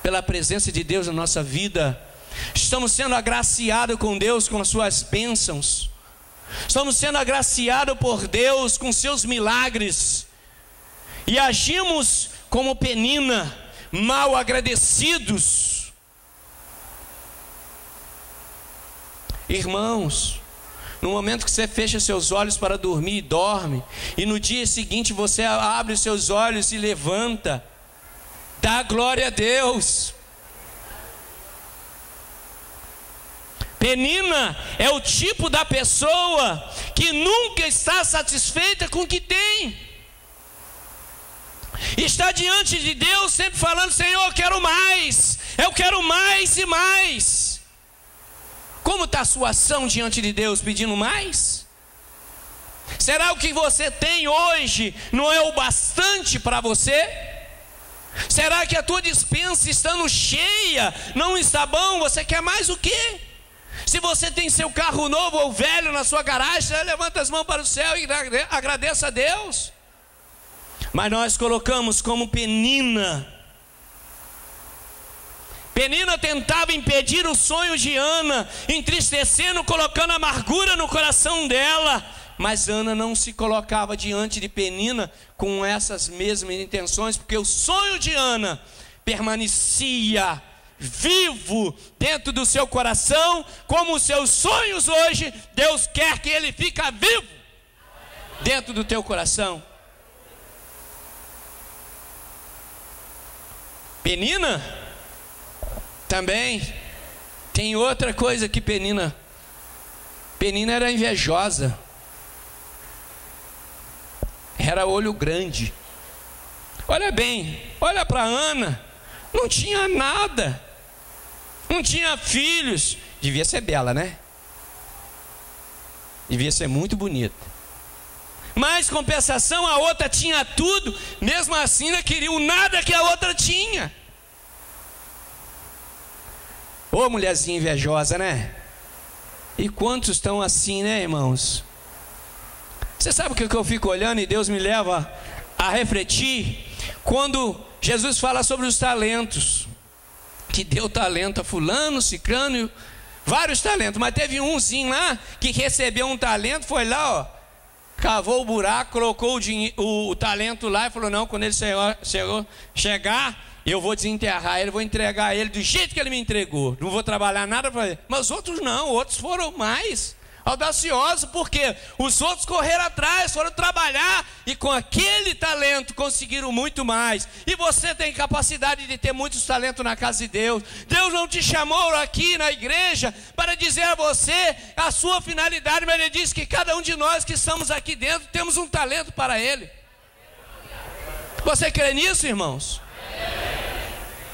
pela presença de Deus na nossa vida. Estamos sendo agraciados com Deus, com as suas bênçãos. Estamos sendo agraciados por Deus com seus milagres. E agimos como Penina, mal agradecidos. Irmãos, no momento que você fecha seus olhos para dormir e dorme, e no dia seguinte você abre os seus olhos e levanta, dá glória a Deus. Penina é o tipo da pessoa que nunca está satisfeita com o que tem. Está diante de Deus sempre falando: Senhor, eu quero mais e mais. Como está a sua ação diante de Deus, pedindo mais? Será o que você tem hoje não é o bastante para você? Será que a tua despensa estando cheia não está bom? Você quer mais o quê? Se você tem seu carro novo ou velho na sua garagem, você levanta as mãos para o céu e agradeça a Deus. Mas nós colocamos como Penina. Penina tentava impedir o sonho de Ana, entristecendo, colocando amargura no coração dela. Mas Ana não se colocava diante de Penina com essas mesmas intenções, porque o sonho de Ana permanecia vivo dentro do seu coração, como os seus sonhos hoje, Deus quer que ele fique vivo dentro do teu coração. Penina também tem outra coisa que Penina era invejosa, era olho grande. Olha bem, olha para Ana, não tinha nada, não tinha filhos, devia ser bela, né? Devia ser muito bonita. Mas compensação, a outra tinha tudo, mesmo assim não queria o nada que a outra tinha. Ô mulherzinha invejosa, né? E quantos estão assim, né, irmãos? Você sabe o que eu fico olhando e Deus me leva a refletir? Quando Jesus fala sobre os talentos, que deu talento a fulano, cicrano, vários talentos, mas teve umzinho lá que recebeu um talento, foi lá, ó, cavou o buraco, colocou o talento lá e falou: não, quando ele chegar, eu vou desenterrar ele, vou entregar ele do jeito que ele me entregou, não vou trabalhar nada para ele. Mas os outros não, outros foram mais audaciosos, porque os outros correram atrás, foram trabalhar e com aquele talento conseguiram muito mais. E você tem capacidade de ter muitos talentos na casa de Deus. Deus não te chamou aqui na igreja para dizer a você a sua finalidade, mas Ele diz que cada um de nós que estamos aqui dentro temos um talento para Ele. Você crê nisso, irmãos?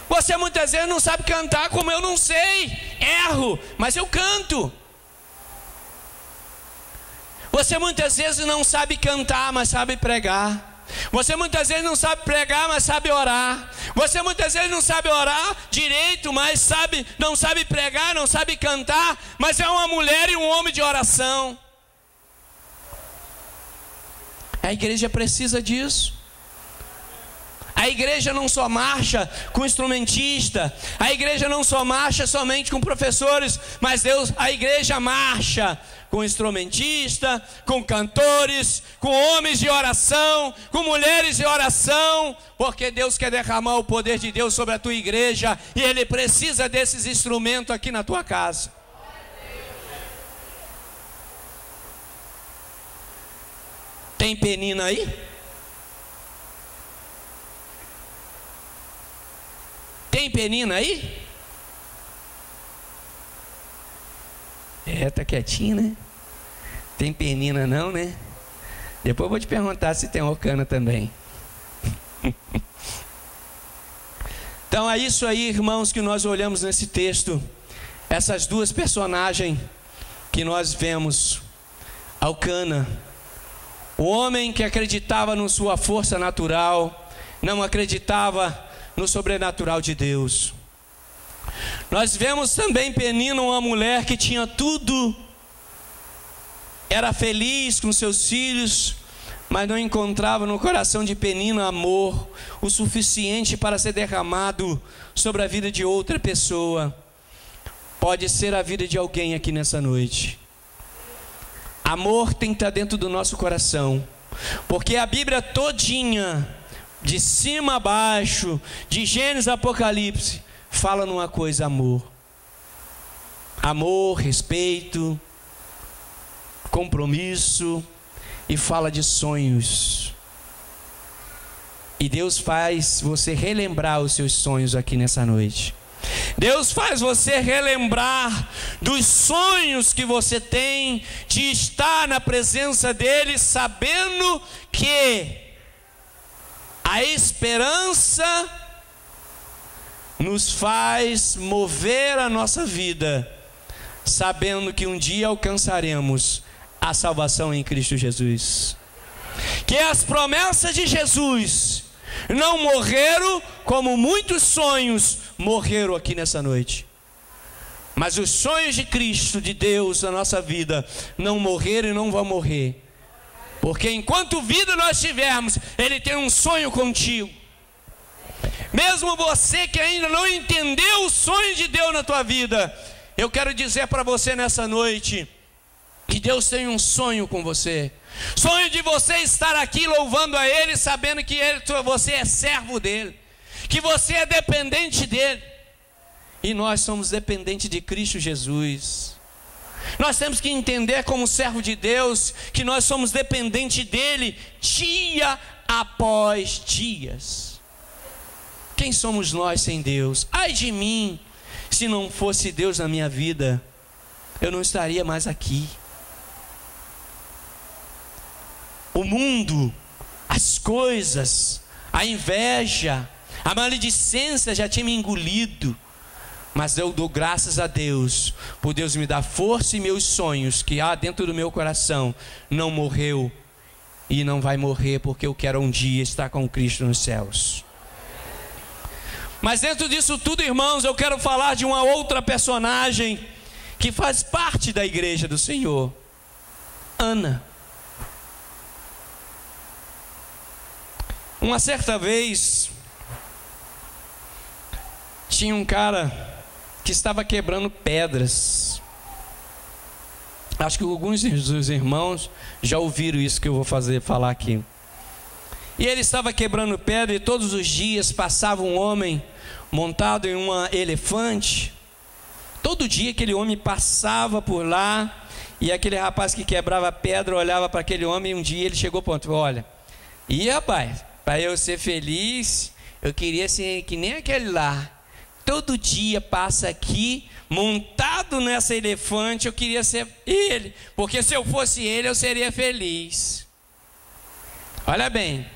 Você muitas vezes não sabe cantar, como eu não sei, erro, mas eu canto. Você muitas vezes não sabe cantar, mas sabe pregar. Você muitas vezes não sabe pregar, mas sabe orar. Você muitas vezes não sabe orar direito, mas não sabe pregar, não sabe cantar, mas é uma mulher e um homem de oração. A igreja precisa disso. A igreja não só marcha com instrumentista, a igreja não só marcha somente com professores, mas a igreja marcha com instrumentista, com cantores, com homens de oração, com mulheres de oração, porque Deus quer derramar o poder de Deus sobre a tua igreja, e Ele precisa desses instrumentos aqui na tua casa. Tem Penina aí? Tem Penina aí? Tá quietinho, né? Tem Penina não, né? Depois eu vou te perguntar se tem Ocana também. Então é isso aí, irmãos, que nós olhamos nesse texto. Essas duas personagens que nós vemos. Elcana, o homem que acreditava na sua força natural, não acreditava no sobrenatural de Deus. Nós vemos também Penina, uma mulher que tinha tudo, era feliz com seus filhos, mas não encontrava no coração de Penina amor o suficiente para ser derramado sobre a vida de outra pessoa. Pode ser a vida de alguém aqui nessa noite. Amor tem que estar dentro do nosso coração, porque a Bíblia todinha, de cima a baixo, de Gênesis a Apocalipse, fala numa coisa: amor. Amor, respeito, compromisso, e fala de sonhos. E Deus faz você relembrar os seus sonhos aqui nessa noite. Deus faz você relembrar dos sonhos que você tem de estar na presença dEle, sabendo que a esperança nos faz mover a nossa vida, sabendo que um dia alcançaremos a salvação em Cristo Jesus. Que as promessas de Jesus não morreram como muitos sonhos morreram aqui nessa noite. Mas os sonhos de Cristo, de Deus na nossa vida, não morreram e não vão morrer. Porque enquanto vida nós tivermos, Ele tem um sonho contigo. Mesmo você que ainda não entendeu o sonho de Deus na tua vida, eu quero dizer para você nessa noite que Deus tem um sonho com você. Sonho de você estar aqui louvando a Ele, sabendo que você é servo dEle, que você é dependente dEle. E nós somos dependentes de Cristo Jesus. Nós temos que entender como servo de Deus que nós somos dependentes dEle dia após dias. Quem somos nós sem Deus? Ai de mim, se não fosse Deus na minha vida, eu não estaria mais aqui. O mundo, as coisas, a inveja, a maledicência já tinha me engolido. Mas eu dou graças a Deus, por Deus me dar força e meus sonhos que há dentro do meu coração não morreu e não vai morrer, porque eu quero um dia estar com Cristo nos céus. Mas dentro disso tudo, irmãos, eu quero falar de uma outra personagem que faz parte da igreja do Senhor. Ana. Uma certa vez, tinha um cara que estava quebrando pedras. Acho que alguns dos irmãos já ouviram isso que eu vou falar aqui. E ele estava quebrando pedra e todos os dias passava um homem montado em um elefante. Todo dia aquele homem passava por lá e aquele rapaz que quebrava pedra olhava para aquele homem e um dia ele chegou para outro: olha, e rapaz, para eu ser feliz, eu queria ser que nem aquele lá. Todo dia passa aqui, montado nessa elefante, eu queria ser ele, porque se eu fosse ele, eu seria feliz. Olha bem.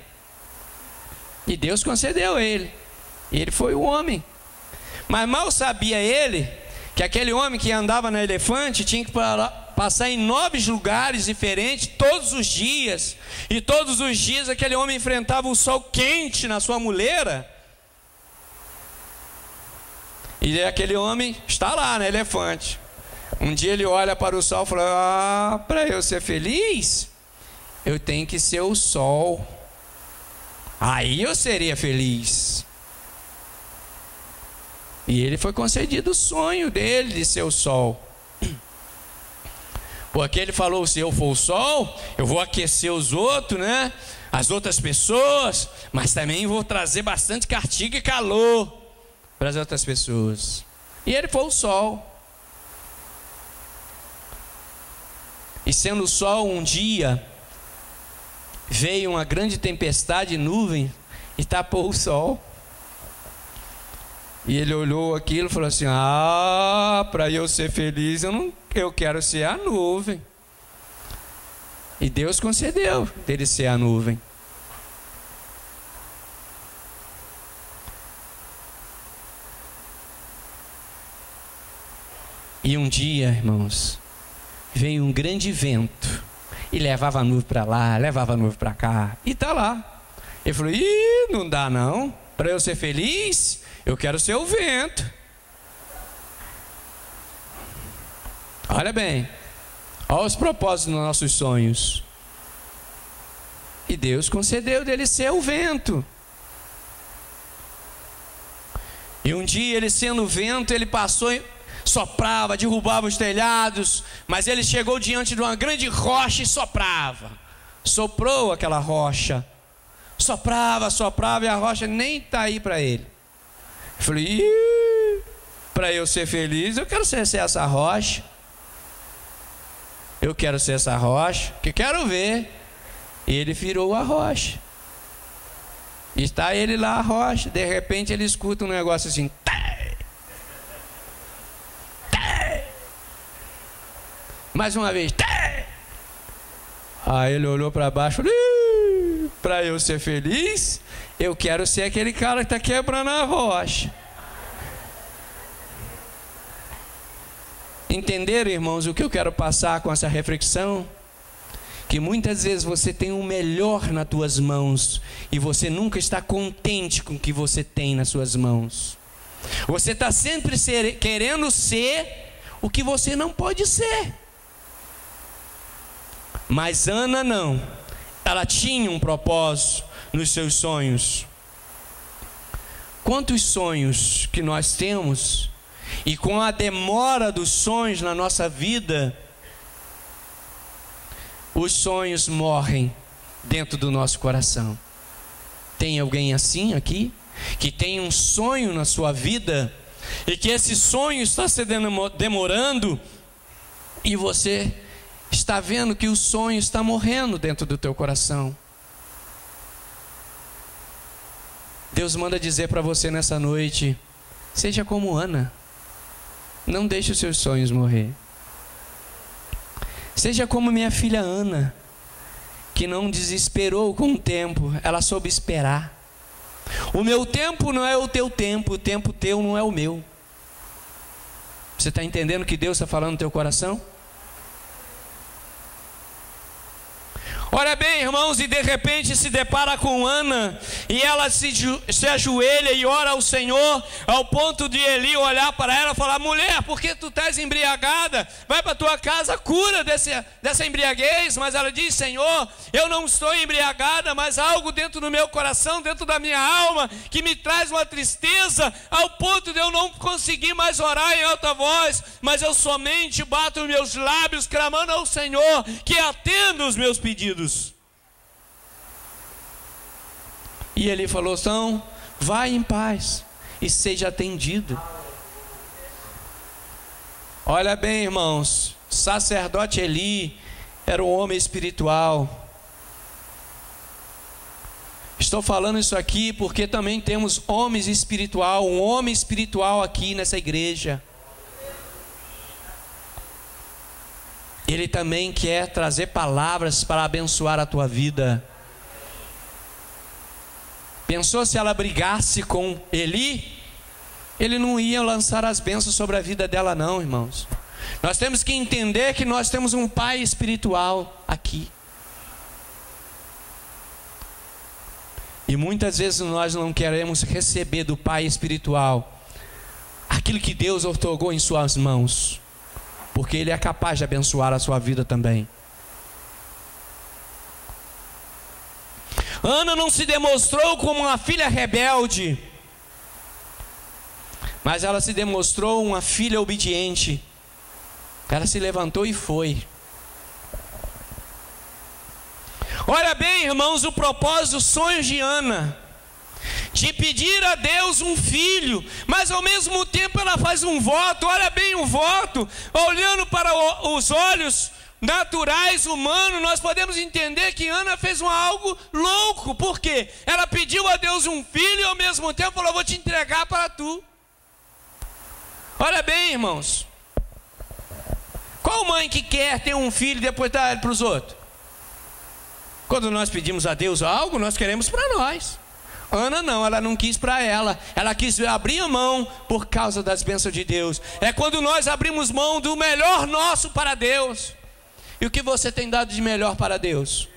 E Deus concedeu ele. E ele foi o homem. Mas mal sabia ele que aquele homem que andava no elefante tinha que passar em 9 lugares diferentes todos os dias. E todos os dias aquele homem enfrentava o sol quente na sua muleira. E aquele homem está lá no elefante. Um dia ele olha para o sol e fala: para eu ser feliz, eu tenho que ser o sol. Aí eu seria feliz. E ele foi concedido o sonho dele de ser o sol. Porque ele falou: se eu for o sol, eu vou aquecer os outros, né? As outras pessoas, mas também vou trazer bastante castigo e calor para as outras pessoas. E ele foi o sol. E sendo o sol, um dia veio uma grande tempestade de nuvem e tapou o sol. E ele olhou aquilo e falou assim: para eu ser feliz, eu quero ser a nuvem. E Deus concedeu dele ser a nuvem. E um dia, irmãos, veio um grande vento e levava a nuvem para lá, levava a nuvem para cá, e está lá. Ele falou: não dá não, para eu ser feliz, eu quero ser o vento. Olha bem, olha os propósitos dos nossos sonhos. E Deus concedeu dele ser o vento. E um dia ele sendo o vento, ele passou, soprava, derrubava os telhados, mas ele chegou diante de uma grande rocha e soprava. Soprou aquela rocha. Soprava, soprava e a rocha nem está aí para ele. Eu falei, para eu ser feliz, eu quero ser essa rocha. Eu quero ser essa rocha, que quero ver. E ele virou a rocha. E está ele lá, a rocha. De repente ele escuta um negócio assim. Mais uma vez. Aí ele olhou para baixo e falou, para eu ser feliz, eu quero ser aquele cara que está quebrando a rocha. Entenderam, irmãos, o que eu quero passar com essa reflexão? Que muitas vezes você tem o melhor nas tuas mãos e você nunca está contente com o que você tem nas suas mãos. Você está sempre querendo ser o que você não pode ser. Mas Ana não. Ela tinha um propósito nos seus sonhos. Quantos sonhos que nós temos, e com a demora dos sonhos na nossa vida, os sonhos morrem dentro do nosso coração. Tem alguém assim aqui? Que tem um sonho na sua vida, e que esse sonho está se demorando, e você está vendo que o sonho está morrendo dentro do teu coração. Deus manda dizer para você nessa noite, seja como Ana. Não deixe os seus sonhos morrer. Seja como minha filha Ana, que não desesperou com o tempo, ela soube esperar. O meu tempo não é o teu tempo teu não é o meu. Você está entendendo o que Deus está falando no teu coração? Olha bem, irmãos, e de repente se depara com Ana, e ela se ajoelha e ora ao Senhor, ao ponto de Eli olhar para ela e falar, mulher, por que tu estás embriagada? Vai para tua casa, cura dessa embriaguez. Mas ela diz, Senhor, eu não estou embriagada, mas algo dentro do meu coração, dentro da minha alma, que me traz uma tristeza, ao ponto de eu não conseguir mais orar em alta voz, mas eu somente bato os meus lábios, clamando ao Senhor, que atenda os meus pedidos. E ele falou, então, vai em paz e seja atendido. Olha bem, irmãos, sacerdote Eli era um homem espiritual. Estou falando isso aqui porque também temos homens espiritual, um homem espiritual aqui nessa igreja. Ele também quer trazer palavras para abençoar a tua vida. Pensou se ela brigasse com Eli? Ele não ia lançar as bênçãos sobre a vida dela não, irmãos. Nós temos que entender que nós temos um pai espiritual aqui. E muitas vezes nós não queremos receber do pai espiritual aquilo que Deus outorgou em suas mãos, porque Ele é capaz de abençoar a sua vida também. Ana não se demonstrou como uma filha rebelde, mas ela se demonstrou uma filha obediente. Ela se levantou e foi. Olha bem, irmãos, o propósito, os sonhos de Ana, de pedir a Deus um filho, mas ao mesmo tempo ela faz um voto. Olha bem o voto, olhando para os olhos naturais, humanos, nós podemos entender que Ana fez algo louco. Por quê? Ela pediu a Deus um filho e ao mesmo tempo falou, vou te entregar para tu. Olha bem, irmãos, qual mãe que quer ter um filho e depois dar ele para os outros? Quando nós pedimos a Deus algo, nós queremos para nós. Ana não, ela não quis para ela. Ela quis abrir a mão por causa das bênçãos de Deus. É quando nós abrimos mão do melhor nosso para Deus. E o que você tem dado de melhor para Deus?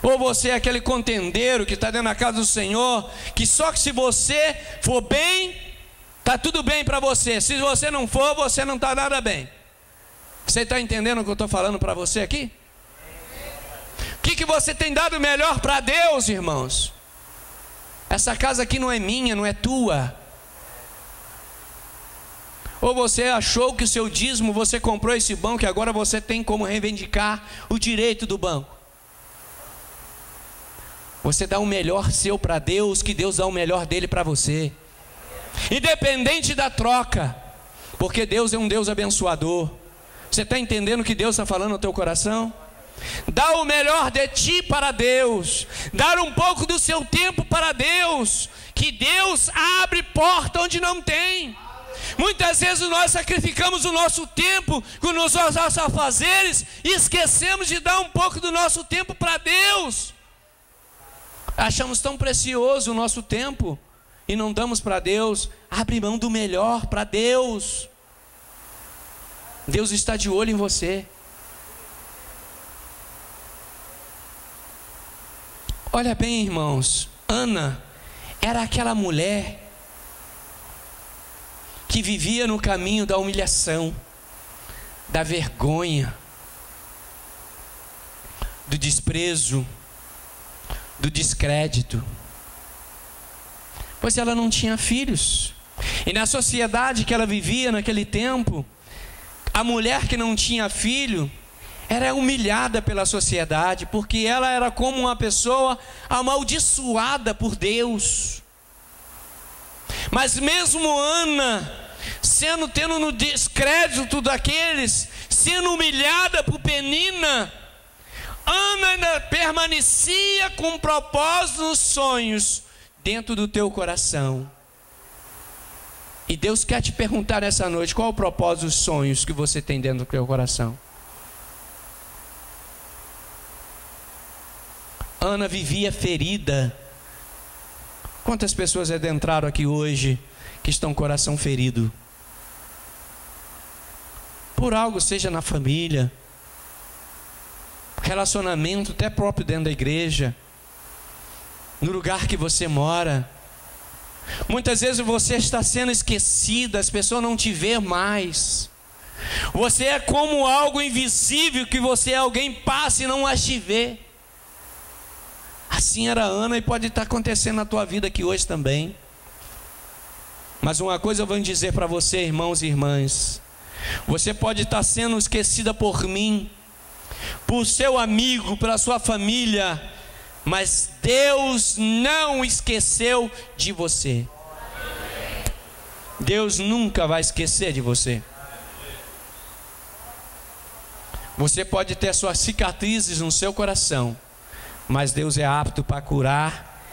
Ou você é aquele contendeiro que está dentro da casa do Senhor, que só que se você for bem, está tudo bem para você. Se você não for, você não está nada bem. Você está entendendo o que eu estou falando para você aqui? que você tem dado melhor para Deus, irmãos? Essa casa aqui não é minha, não é tua. Ou você achou que o seu dízimo, você comprou esse banco e agora você tem como reivindicar o direito do banco? Você dá o melhor seu para Deus, que Deus dá o melhor dele para você. Independente da troca, porque Deus é um Deus abençoador. Você está entendendo o que Deus está falando no teu coração? Dá o melhor de ti para Deus, dar um pouco do seu tempo para Deus, que Deus abre porta onde não tem. Muitas vezes nós sacrificamos o nosso tempo com os nossos afazeres e esquecemos de dar um pouco do nosso tempo para Deus. Achamos tão precioso o nosso tempo e não damos para Deus. Abre mão do melhor para Deus. Deus está de olho em você. Olha bem, irmãos, Ana era aquela mulher que vivia no caminho da humilhação, da vergonha, do desprezo, do descrédito, pois ela não tinha filhos. E na sociedade que ela vivia naquele tempo, a mulher que não tinha filho era humilhada pela sociedade, porque ela era como uma pessoa amaldiçoada por Deus. mesmo Ana, tendo no descrédito daqueles, sendo humilhada por Penina, Ana ainda permanecia com propósitos nos sonhos dentro do teu coração. E Deus quer te perguntar nessa noite, qual é o propósito dos sonhos que você tem dentro do teu coração? Ana vivia ferida. Quantas pessoas adentraram aqui hoje que estão com o coração ferido? Por algo, seja na família, relacionamento, até próprio dentro da igreja, no lugar que você mora. Muitas vezes você está sendo esquecido, as pessoas não te vê mais. Você é como algo invisível que alguém passa e não as te vê. Assim era Ana e pode estar acontecendo na tua vida aqui hoje também. Mas uma coisa eu vou dizer para você, irmãos e irmãs: você pode estar sendo esquecida por mim, por seu amigo, pela sua família, mas Deus não esqueceu de você. Deus nunca vai esquecer de você. Você pode ter suas cicatrizes no seu coração, mas Deus é apto para curar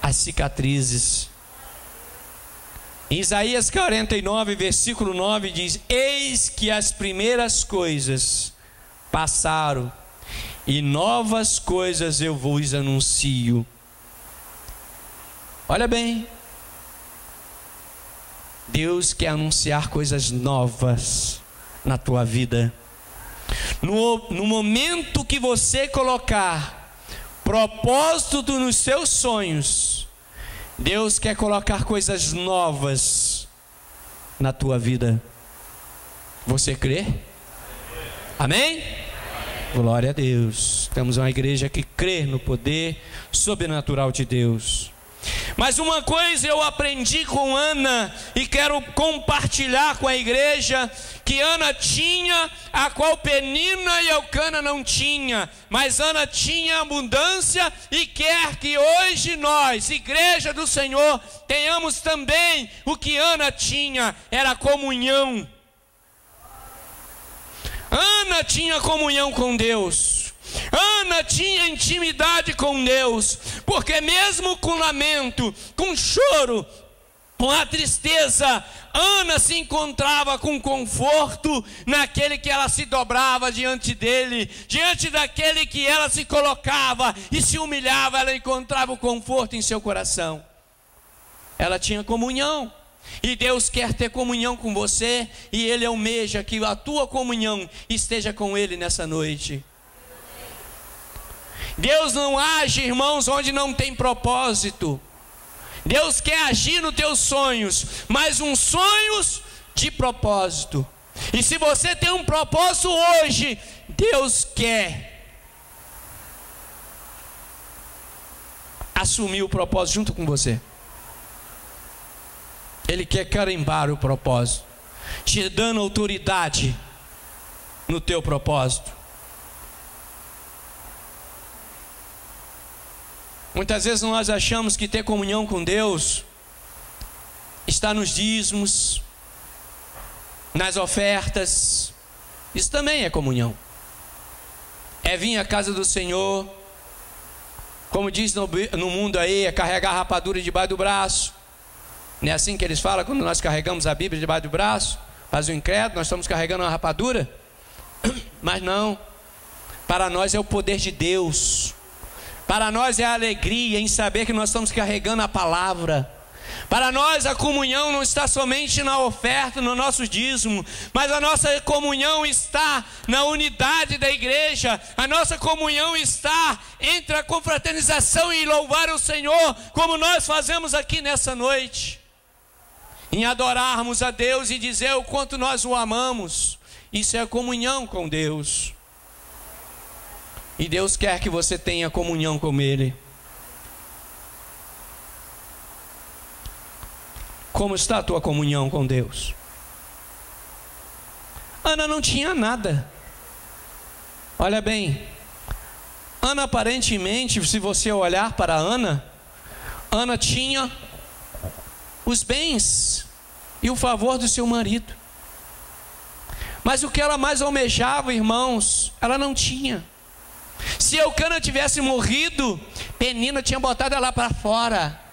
as cicatrizes. Em Isaías 49, versículo 9 diz: eis que as primeiras coisas passaram, e novas coisas eu vos anuncio. Olha bem, Deus quer anunciar coisas novas na tua vida. No momento que você colocar propósito nos seus sonhos, Deus quer colocar coisas novas na tua vida. Você crê? Amém? Glória a Deus. Temos uma igreja que crê no poder sobrenatural de Deus. Mas uma coisa eu aprendi com Ana e quero compartilhar com a igreja, que Ana tinha, a qual Penina e Elcana não tinha. Mas Ana tinha abundância e quer que hoje nós, igreja do Senhor, tenhamos também o que Ana tinha, era comunhão. Ana tinha comunhão com Deus. Ana tinha intimidade com Deus, porque mesmo com lamento, com choro, com a tristeza, Ana se encontrava com conforto naquele que ela se dobrava diante dele, diante daquele que ela se colocava e se humilhava, ela encontrava o conforto em seu coração. Ela tinha comunhão. E Deus quer ter comunhão com você, e Ele almeja que a tua comunhão esteja com Ele nessa noite. Deus não age, irmãos, onde não tem propósito. Deus quer agir nos teus sonhos, mas uns sonhos de propósito. E se você tem um propósito hoje, Deus quer assumir o propósito junto com você. Ele quer carimbar o propósito, te dando autoridade no teu propósito. Muitas vezes nós achamos que ter comunhão com Deus está nos dízimos, nas ofertas. Isso também é comunhão. É vir à casa do Senhor, como diz no mundo aí, é carregar a rapadura debaixo do braço. Não é assim que eles falam quando nós carregamos a Bíblia debaixo do braço? Faz o incrédulo, nós estamos carregando uma rapadura? Mas não. Para nós é o poder de Deus. Para nós é a alegria em saber que nós estamos carregando a palavra. Para nós a comunhão não está somente na oferta, no nosso dízimo, mas a nossa comunhão está na unidade da igreja. A nossa comunhão está entre a confraternização e louvar o Senhor, como nós fazemos aqui nessa noite, em adorarmos a Deus e dizer o quanto nós o amamos. Isso é a comunhão com Deus. E Deus quer que você tenha comunhão com Ele. Como está a tua comunhão com Deus? Ana não tinha nada. Olha bem, Ana aparentemente, se você olhar para Ana, Ana tinha os bens e o favor do seu marido. Mas o que ela mais almejava, irmãos, ela não tinha. Se Eucana tivesse morrido, Penina tinha botado ela para fora.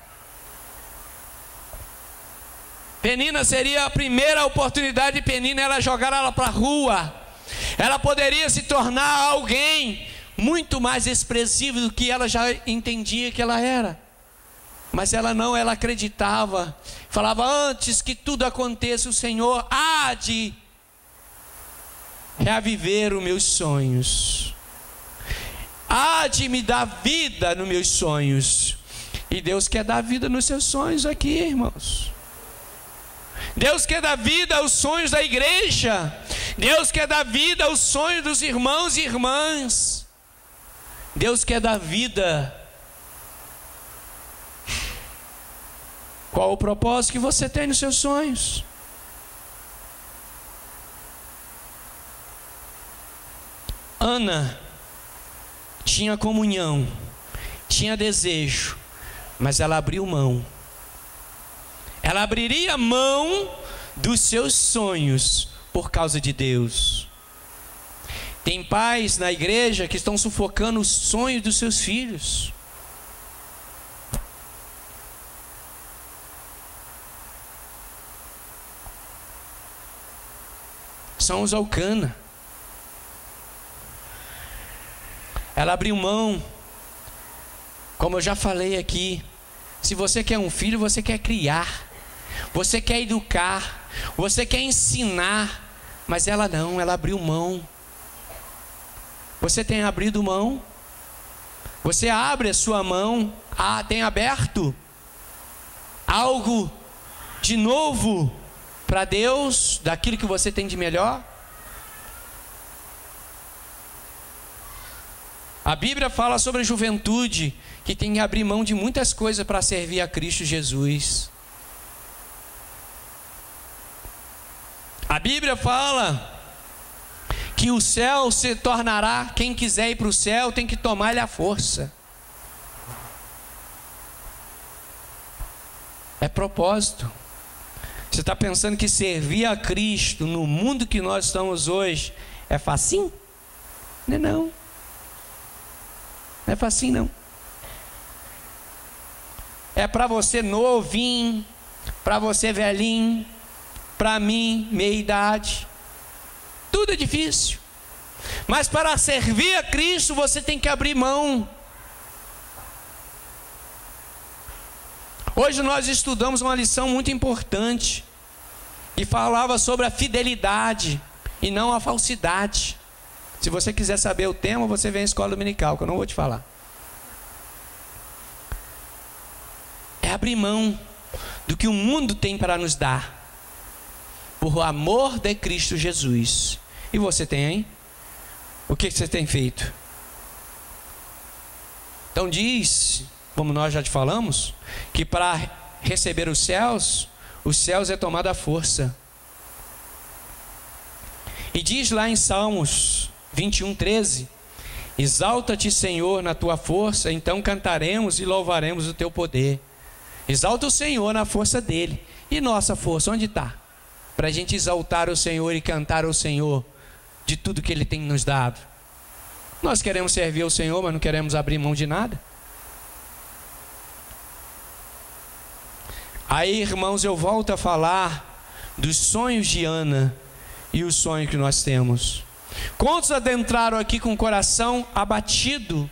Penina seria a primeira oportunidade de Penina, ela jogar ela para a rua. Ela poderia se tornar alguém muito mais expressivo do que ela já entendia que ela era. Mas ela não, ela acreditava. Falava, antes que tudo aconteça, o Senhor há de reaviver os meus sonhos. Há de me dar vida nos meus sonhos. E Deus quer dar vida nos seus sonhos aqui, irmãos. Deus quer dar vida aos sonhos da igreja. Deus quer dar vida aos sonhos dos irmãos e irmãs. Deus quer dar vida. Qual o propósito que você tem nos seus sonhos? Ana tinha comunhão, tinha desejo, mas ela abriu mão. Ela abriria mão dos seus sonhos por causa de Deus. Tem pais na igreja que estão sufocando os sonhos dos seus filhos. São os Eucana. Ela abriu mão. Como eu já falei aqui, se você quer um filho, você quer criar. Você quer educar, você quer ensinar, mas ela não, ela abriu mão. Você tem abrido mão? Você abre a sua mão, tem aberto algo de novo para Deus, daquilo que você tem de melhor? A Bíblia fala sobre a juventude, que tem que abrir mão de muitas coisas para servir a Cristo Jesus. A Bíblia fala que o céu se tornará, quem quiser ir para o céu tem que tomar-lhe a força. É propósito. Você está pensando que servir a Cristo no mundo que nós estamos hoje é facinho? Não é não. Não é facinho não. É para você novinho, para você velhinho, para mim, meia idade, tudo é difícil. Mas para servir a Cristo você tem que abrir mão. Hoje nós estudamos uma lição muito importante, que falava sobre a fidelidade e não a falsidade. Se você quiser saber o tema, você vem à escola dominical, que eu não vou te falar. É abrir mão do que o mundo tem para nos dar, por amor de Cristo Jesus. E você tem, hein? O que você tem feito? Então diz como nós já te falamos, que para receber os céus é tomada a força. E diz lá em Salmos 21:13: exalta-te, Senhor, na tua força, então cantaremos e louvaremos o teu poder. Exalta o Senhor na força dele. E nossa força, onde está? Para a gente exaltar o Senhor e cantar ao Senhor de tudo que Ele tem nos dado. Nós queremos servir ao Senhor, mas não queremos abrir mão de nada. Aí, irmãos, eu volto a falar dos sonhos de Ana e os sonhos que nós temos. Quantos adentraram aqui com o coração abatido?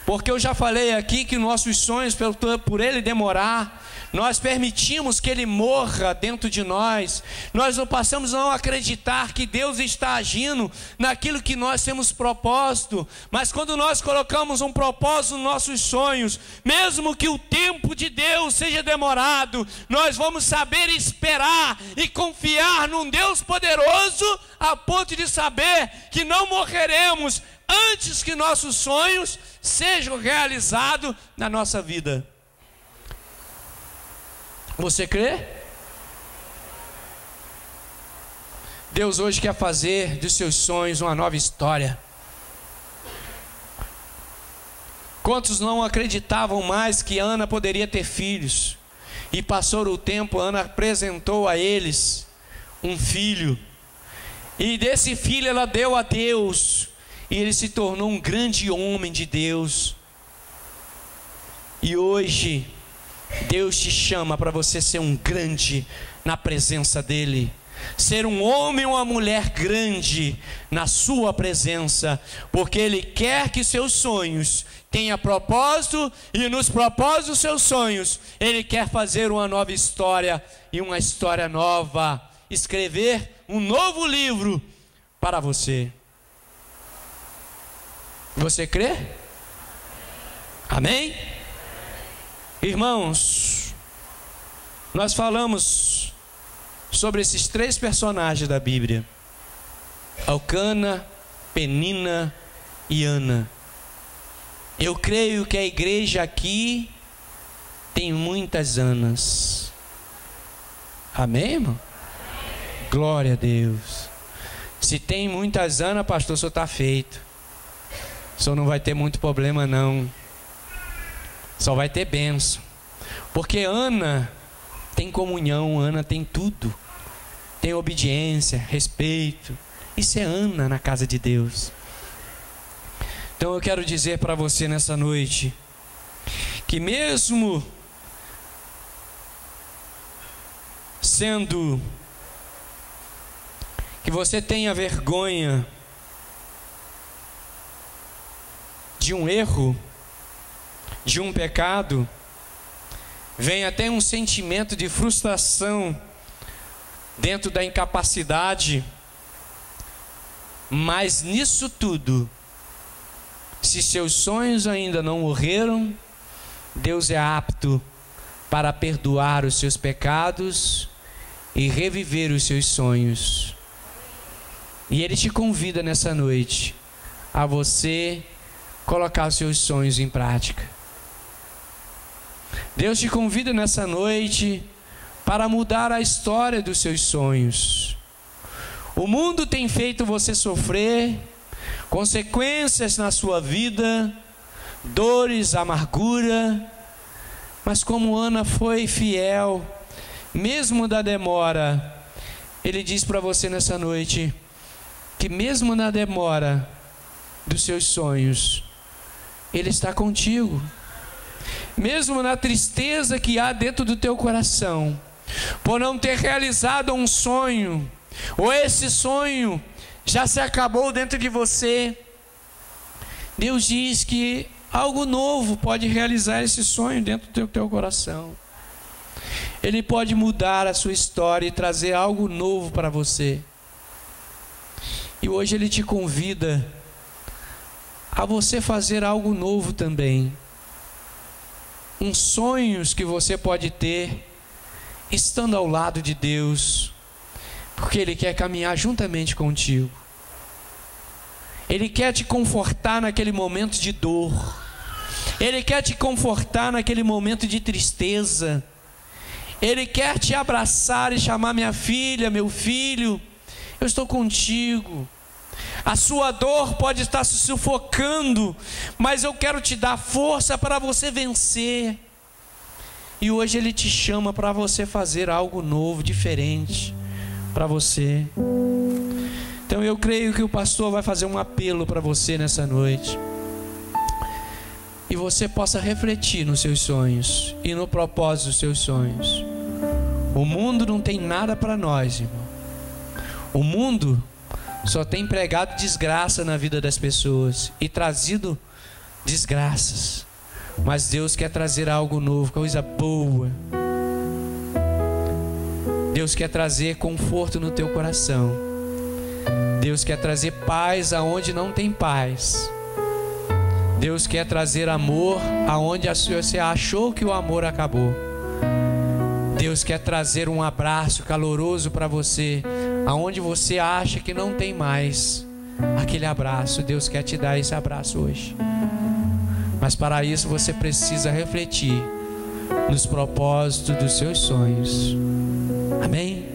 Porque eu já falei aqui que nossos sonhos, por ele demorar, nós permitimos que ele morra dentro de nós. Nós não passamos a não acreditar que Deus está agindo naquilo que nós temos propósito. Mas quando nós colocamos um propósito nos nossos sonhos, mesmo que o tempo de Deus seja demorado, nós vamos saber esperar e confiar num Deus poderoso, a ponto de saber que não morreremos antes que nossos sonhos sejam realizados na nossa vida. Você crê? Deus hoje quer fazer dos seus sonhos uma nova história. Quantos não acreditavam mais que Ana poderia ter filhos? E passou o tempo, Ana apresentou a eles um filho. E desse filho ela deu a Deus. E ele se tornou um grande homem de Deus. E hoje Deus te chama para você ser um grande na presença dEle. Ser um homem ou uma mulher grande na sua presença. Porque Ele quer que seus sonhos tenham propósito. E nos propósitos dos seus sonhos Ele quer fazer uma nova história. E uma história nova. Escrever um novo livro para você. Você crê? Amém? Irmãos, nós falamos sobre esses 3 personagens da Bíblia: Elcana, Penina e Ana. Eu creio que a igreja aqui tem muitas Anas. Amém, irmão? Glória a Deus. Se tem muitas Anas, pastor, o senhor está feito. O senhor não vai ter muito problema não. Só vai ter bênção. Porque Ana tem comunhão, Ana tem tudo. Tem obediência, respeito. Isso é Ana na casa de Deus. Então eu quero dizer para você nessa noite, que mesmo sendo que você tenha vergonha de um erro, de um pecado, vem até um sentimento de frustração dentro da incapacidade, mas nisso tudo, se seus sonhos ainda não morreram, Deus é apto para perdoar os seus pecados e reviver os seus sonhos. E Ele te convida nessa noite a você colocar os seus sonhos em prática. Deus te convida nessa noite para mudar a história dos seus sonhos. O mundo tem feito você sofrer consequências na sua vida, dores, amargura, mas como Ana foi fiel, mesmo da demora, Ele diz para você nessa noite, que mesmo na demora dos seus sonhos, Ele está contigo. Mesmo na tristeza que há dentro do teu coração, por não ter realizado um sonho, ou esse sonho já se acabou dentro de você, Deus diz que algo novo pode realizar esse sonho dentro do teu coração. Ele pode mudar a sua história e trazer algo novo para você. E hoje Ele te convida a você fazer algo novo também. Uns sonhos que você pode ter estando ao lado de Deus, porque Ele quer caminhar juntamente contigo. Ele quer te confortar naquele momento de dor, Ele quer te confortar naquele momento de tristeza. Ele quer te abraçar e chamar: minha filha, meu filho, eu estou contigo. A sua dor pode estar se sufocando, mas eu quero te dar força para você vencer. E hoje Ele te chama para você fazer algo novo, diferente para você. Então eu creio que o pastor vai fazer um apelo para você nessa noite. E você possa refletir nos seus sonhos e no propósito dos seus sonhos. O mundo não tem nada para nós, irmão. O mundo só tem pregado desgraça na vida das pessoas e trazido desgraças. Mas Deus quer trazer algo novo, coisa boa. Deus quer trazer conforto no teu coração. Deus quer trazer paz aonde não tem paz. Deus quer trazer amor aonde você achou que o amor acabou. Deus quer trazer um abraço caloroso para você aonde você acha que não tem mais aquele abraço. Deus quer te dar esse abraço hoje. Mas para isso você precisa refletir nos propósitos dos seus sonhos. Amém?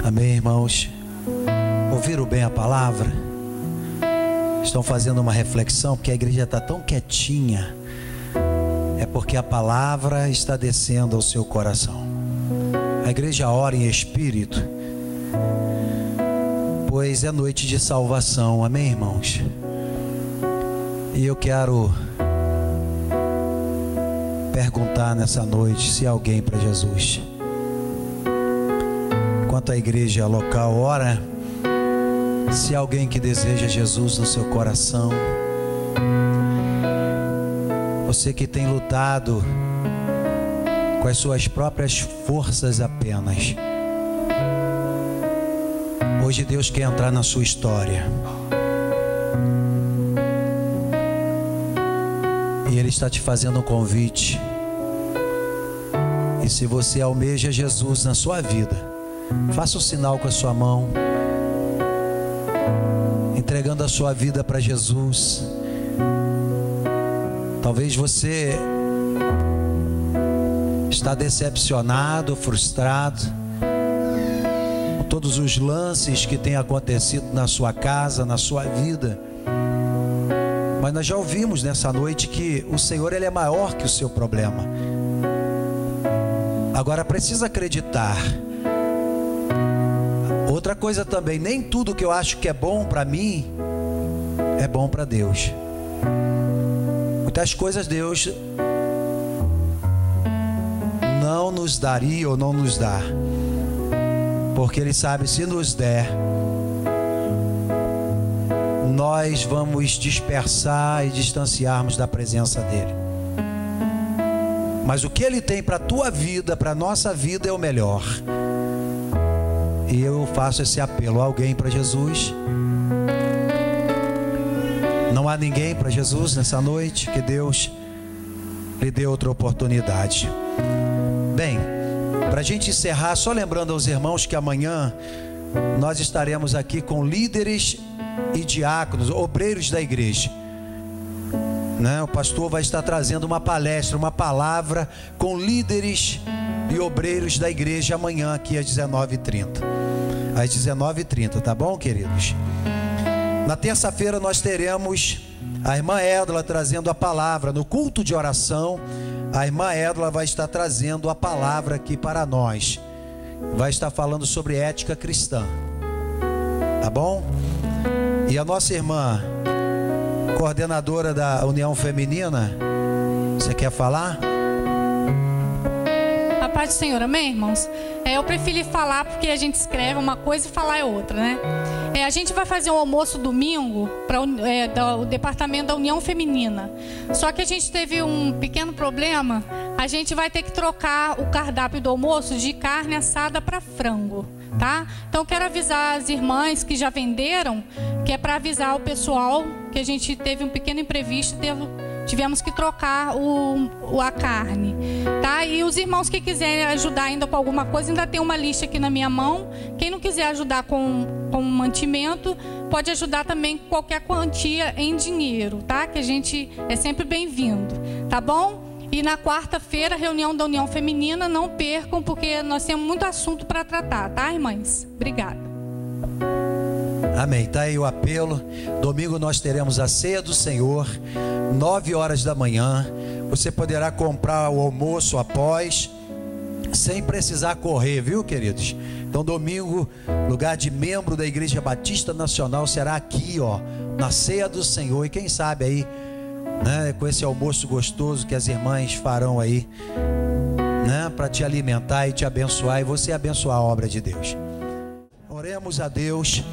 Amém, irmãos? Ouviram bem a palavra? Estão fazendo uma reflexão, porque a igreja está tão quietinha. É porque a palavra está descendo ao seu coração. A igreja ora em espírito, pois é noite de salvação. Amém, irmãos? E eu quero perguntar nessa noite se há alguém para Jesus. Enquanto a igreja local ora, se há alguém que deseja Jesus no seu coração, você que tem lutado com as suas próprias forças apenas, hoje Deus quer entrar na sua história. E Ele está te fazendo um convite. E se você almeja Jesus na sua vida, faça um sinal com a sua mão, entregando a sua vida para Jesus. Talvez você está decepcionado, frustrado com todos os lances que têm acontecido na sua casa, na sua vida. Mas nós já ouvimos nessa noite que o Senhor, Ele é maior que o seu problema. Agora precisa acreditar. Outra coisa também, nem tudo que eu acho que é bom para mim é bom para Deus. Muitas coisas Deus não nos daria ou não nos dá, porque Ele sabe, se nos der, nós vamos dispersar e distanciarmos da presença dEle. Mas o que Ele tem para a tua vida, para a nossa vida, é o melhor. E eu faço esse apelo: alguém para Jesus? Não há ninguém para Jesus nessa noite? Que Deus lhe dê outra oportunidade. Bem, para a gente encerrar, só lembrando aos irmãos que amanhã nós estaremos aqui com líderes e diáconos, obreiros da igreja, né? O pastor vai estar trazendo uma palestra, uma palavra com líderes e obreiros da igreja amanhã aqui às 19h30. Às 19h30, tá bom, queridos? Na terça-feira nós teremos a irmã Édula trazendo a palavra. No culto de oração, a irmã Édula vai estar trazendo a palavra aqui para nós. Vai estar falando sobre ética cristã, tá bom? E a nossa irmã, coordenadora da União Feminina, você quer falar? A paz do Senhor, amém, irmãos? Eu preferi falar porque a gente escreve uma coisa e falar é outra, né? A gente vai fazer um almoço domingo para o departamento da União Feminina. Só que a gente teve um pequeno problema. A gente vai ter que trocar o cardápio do almoço de carne assada para frango, tá? Então quero avisar as irmãs que já venderam, que é para avisar o pessoal que a gente teve um pequeno imprevisto, tivemos que trocar a carne, tá? E os irmãos que quiserem ajudar ainda com alguma coisa, ainda tem uma lista aqui na minha mão. Quem não quiser ajudar com mantimento, pode ajudar também com qualquer quantia em dinheiro, tá? Que a gente é sempre bem-vindo, tá bom? E na quarta-feira, reunião da União Feminina, não percam, porque nós temos muito assunto para tratar, tá, irmãs? Obrigada. Amém. Tá aí o apelo. Domingo nós teremos a ceia do Senhor, 9 horas da manhã. Você poderá comprar o almoço após, sem precisar correr, viu, queridos? Então, domingo, lugar de membro da Igreja Batista Nacional será aqui, ó, na ceia do Senhor. E quem sabe aí, né, com esse almoço gostoso que as irmãs farão aí, né, para te alimentar e te abençoar, e você abençoar a obra de Deus. Oremos a Deus.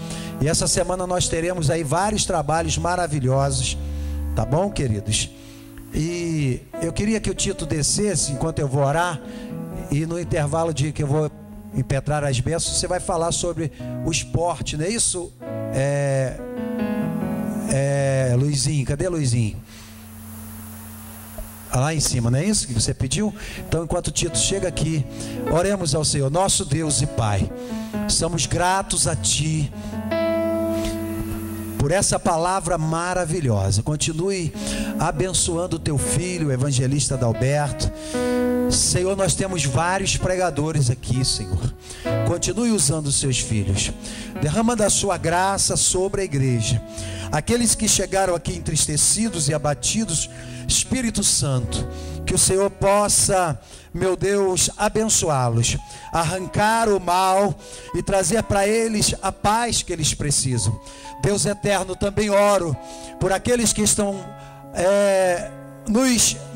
E essa semana nós teremos aí vários trabalhos maravilhosos, tá bom, queridos? E eu queria que o Tito descesse enquanto eu vou orar, e no intervalo de que eu vou impetrar as bênçãos, você vai falar sobre o esporte, não é isso? Luizinho, cadê Luizinho? Lá em cima, não é isso que você pediu? Então, enquanto o Tito chega aqui, oremos ao Senhor. Nosso Deus e Pai, somos gratos a Ti por essa palavra maravilhosa. Continue abençoando o Teu filho, o evangelista Adalberto. Senhor, nós temos vários pregadores aqui, Senhor. Continue usando os Seus filhos. Derrama da Sua graça sobre a igreja. Aqueles que chegaram aqui entristecidos e abatidos, Espírito Santo, que o Senhor possa, meu Deus, abençoá-los, arrancar o mal e trazer para eles a paz que eles precisam. Deus eterno, também oro por aqueles que estão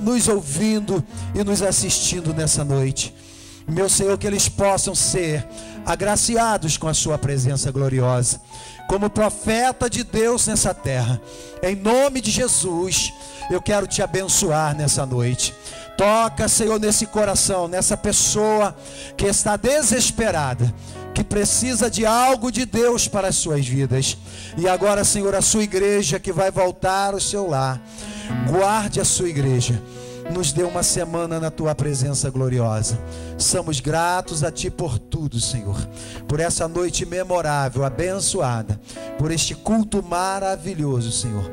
nos ouvindo e nos assistindo nessa noite. Meu Senhor, que eles possam ser agraciados com a Sua presença gloriosa, como profeta de Deus nessa terra. Em nome de Jesus, eu quero Te abençoar nessa noite. Toca, Senhor, nesse coração, nessa pessoa que está desesperada, que precisa de algo de Deus para as suas vidas. E agora, Senhor, a Sua igreja que vai voltar ao seu lar, guarde a Sua igreja. Nos dê uma semana na Tua presença gloriosa. Somos gratos a Ti por tudo, Senhor. Por essa noite memorável, abençoada. Por este culto maravilhoso, Senhor.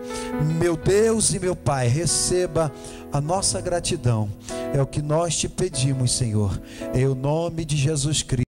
Meu Deus e meu Pai, receba a nossa gratidão. É o que nós Te pedimos, Senhor. Em nome de Jesus Cristo.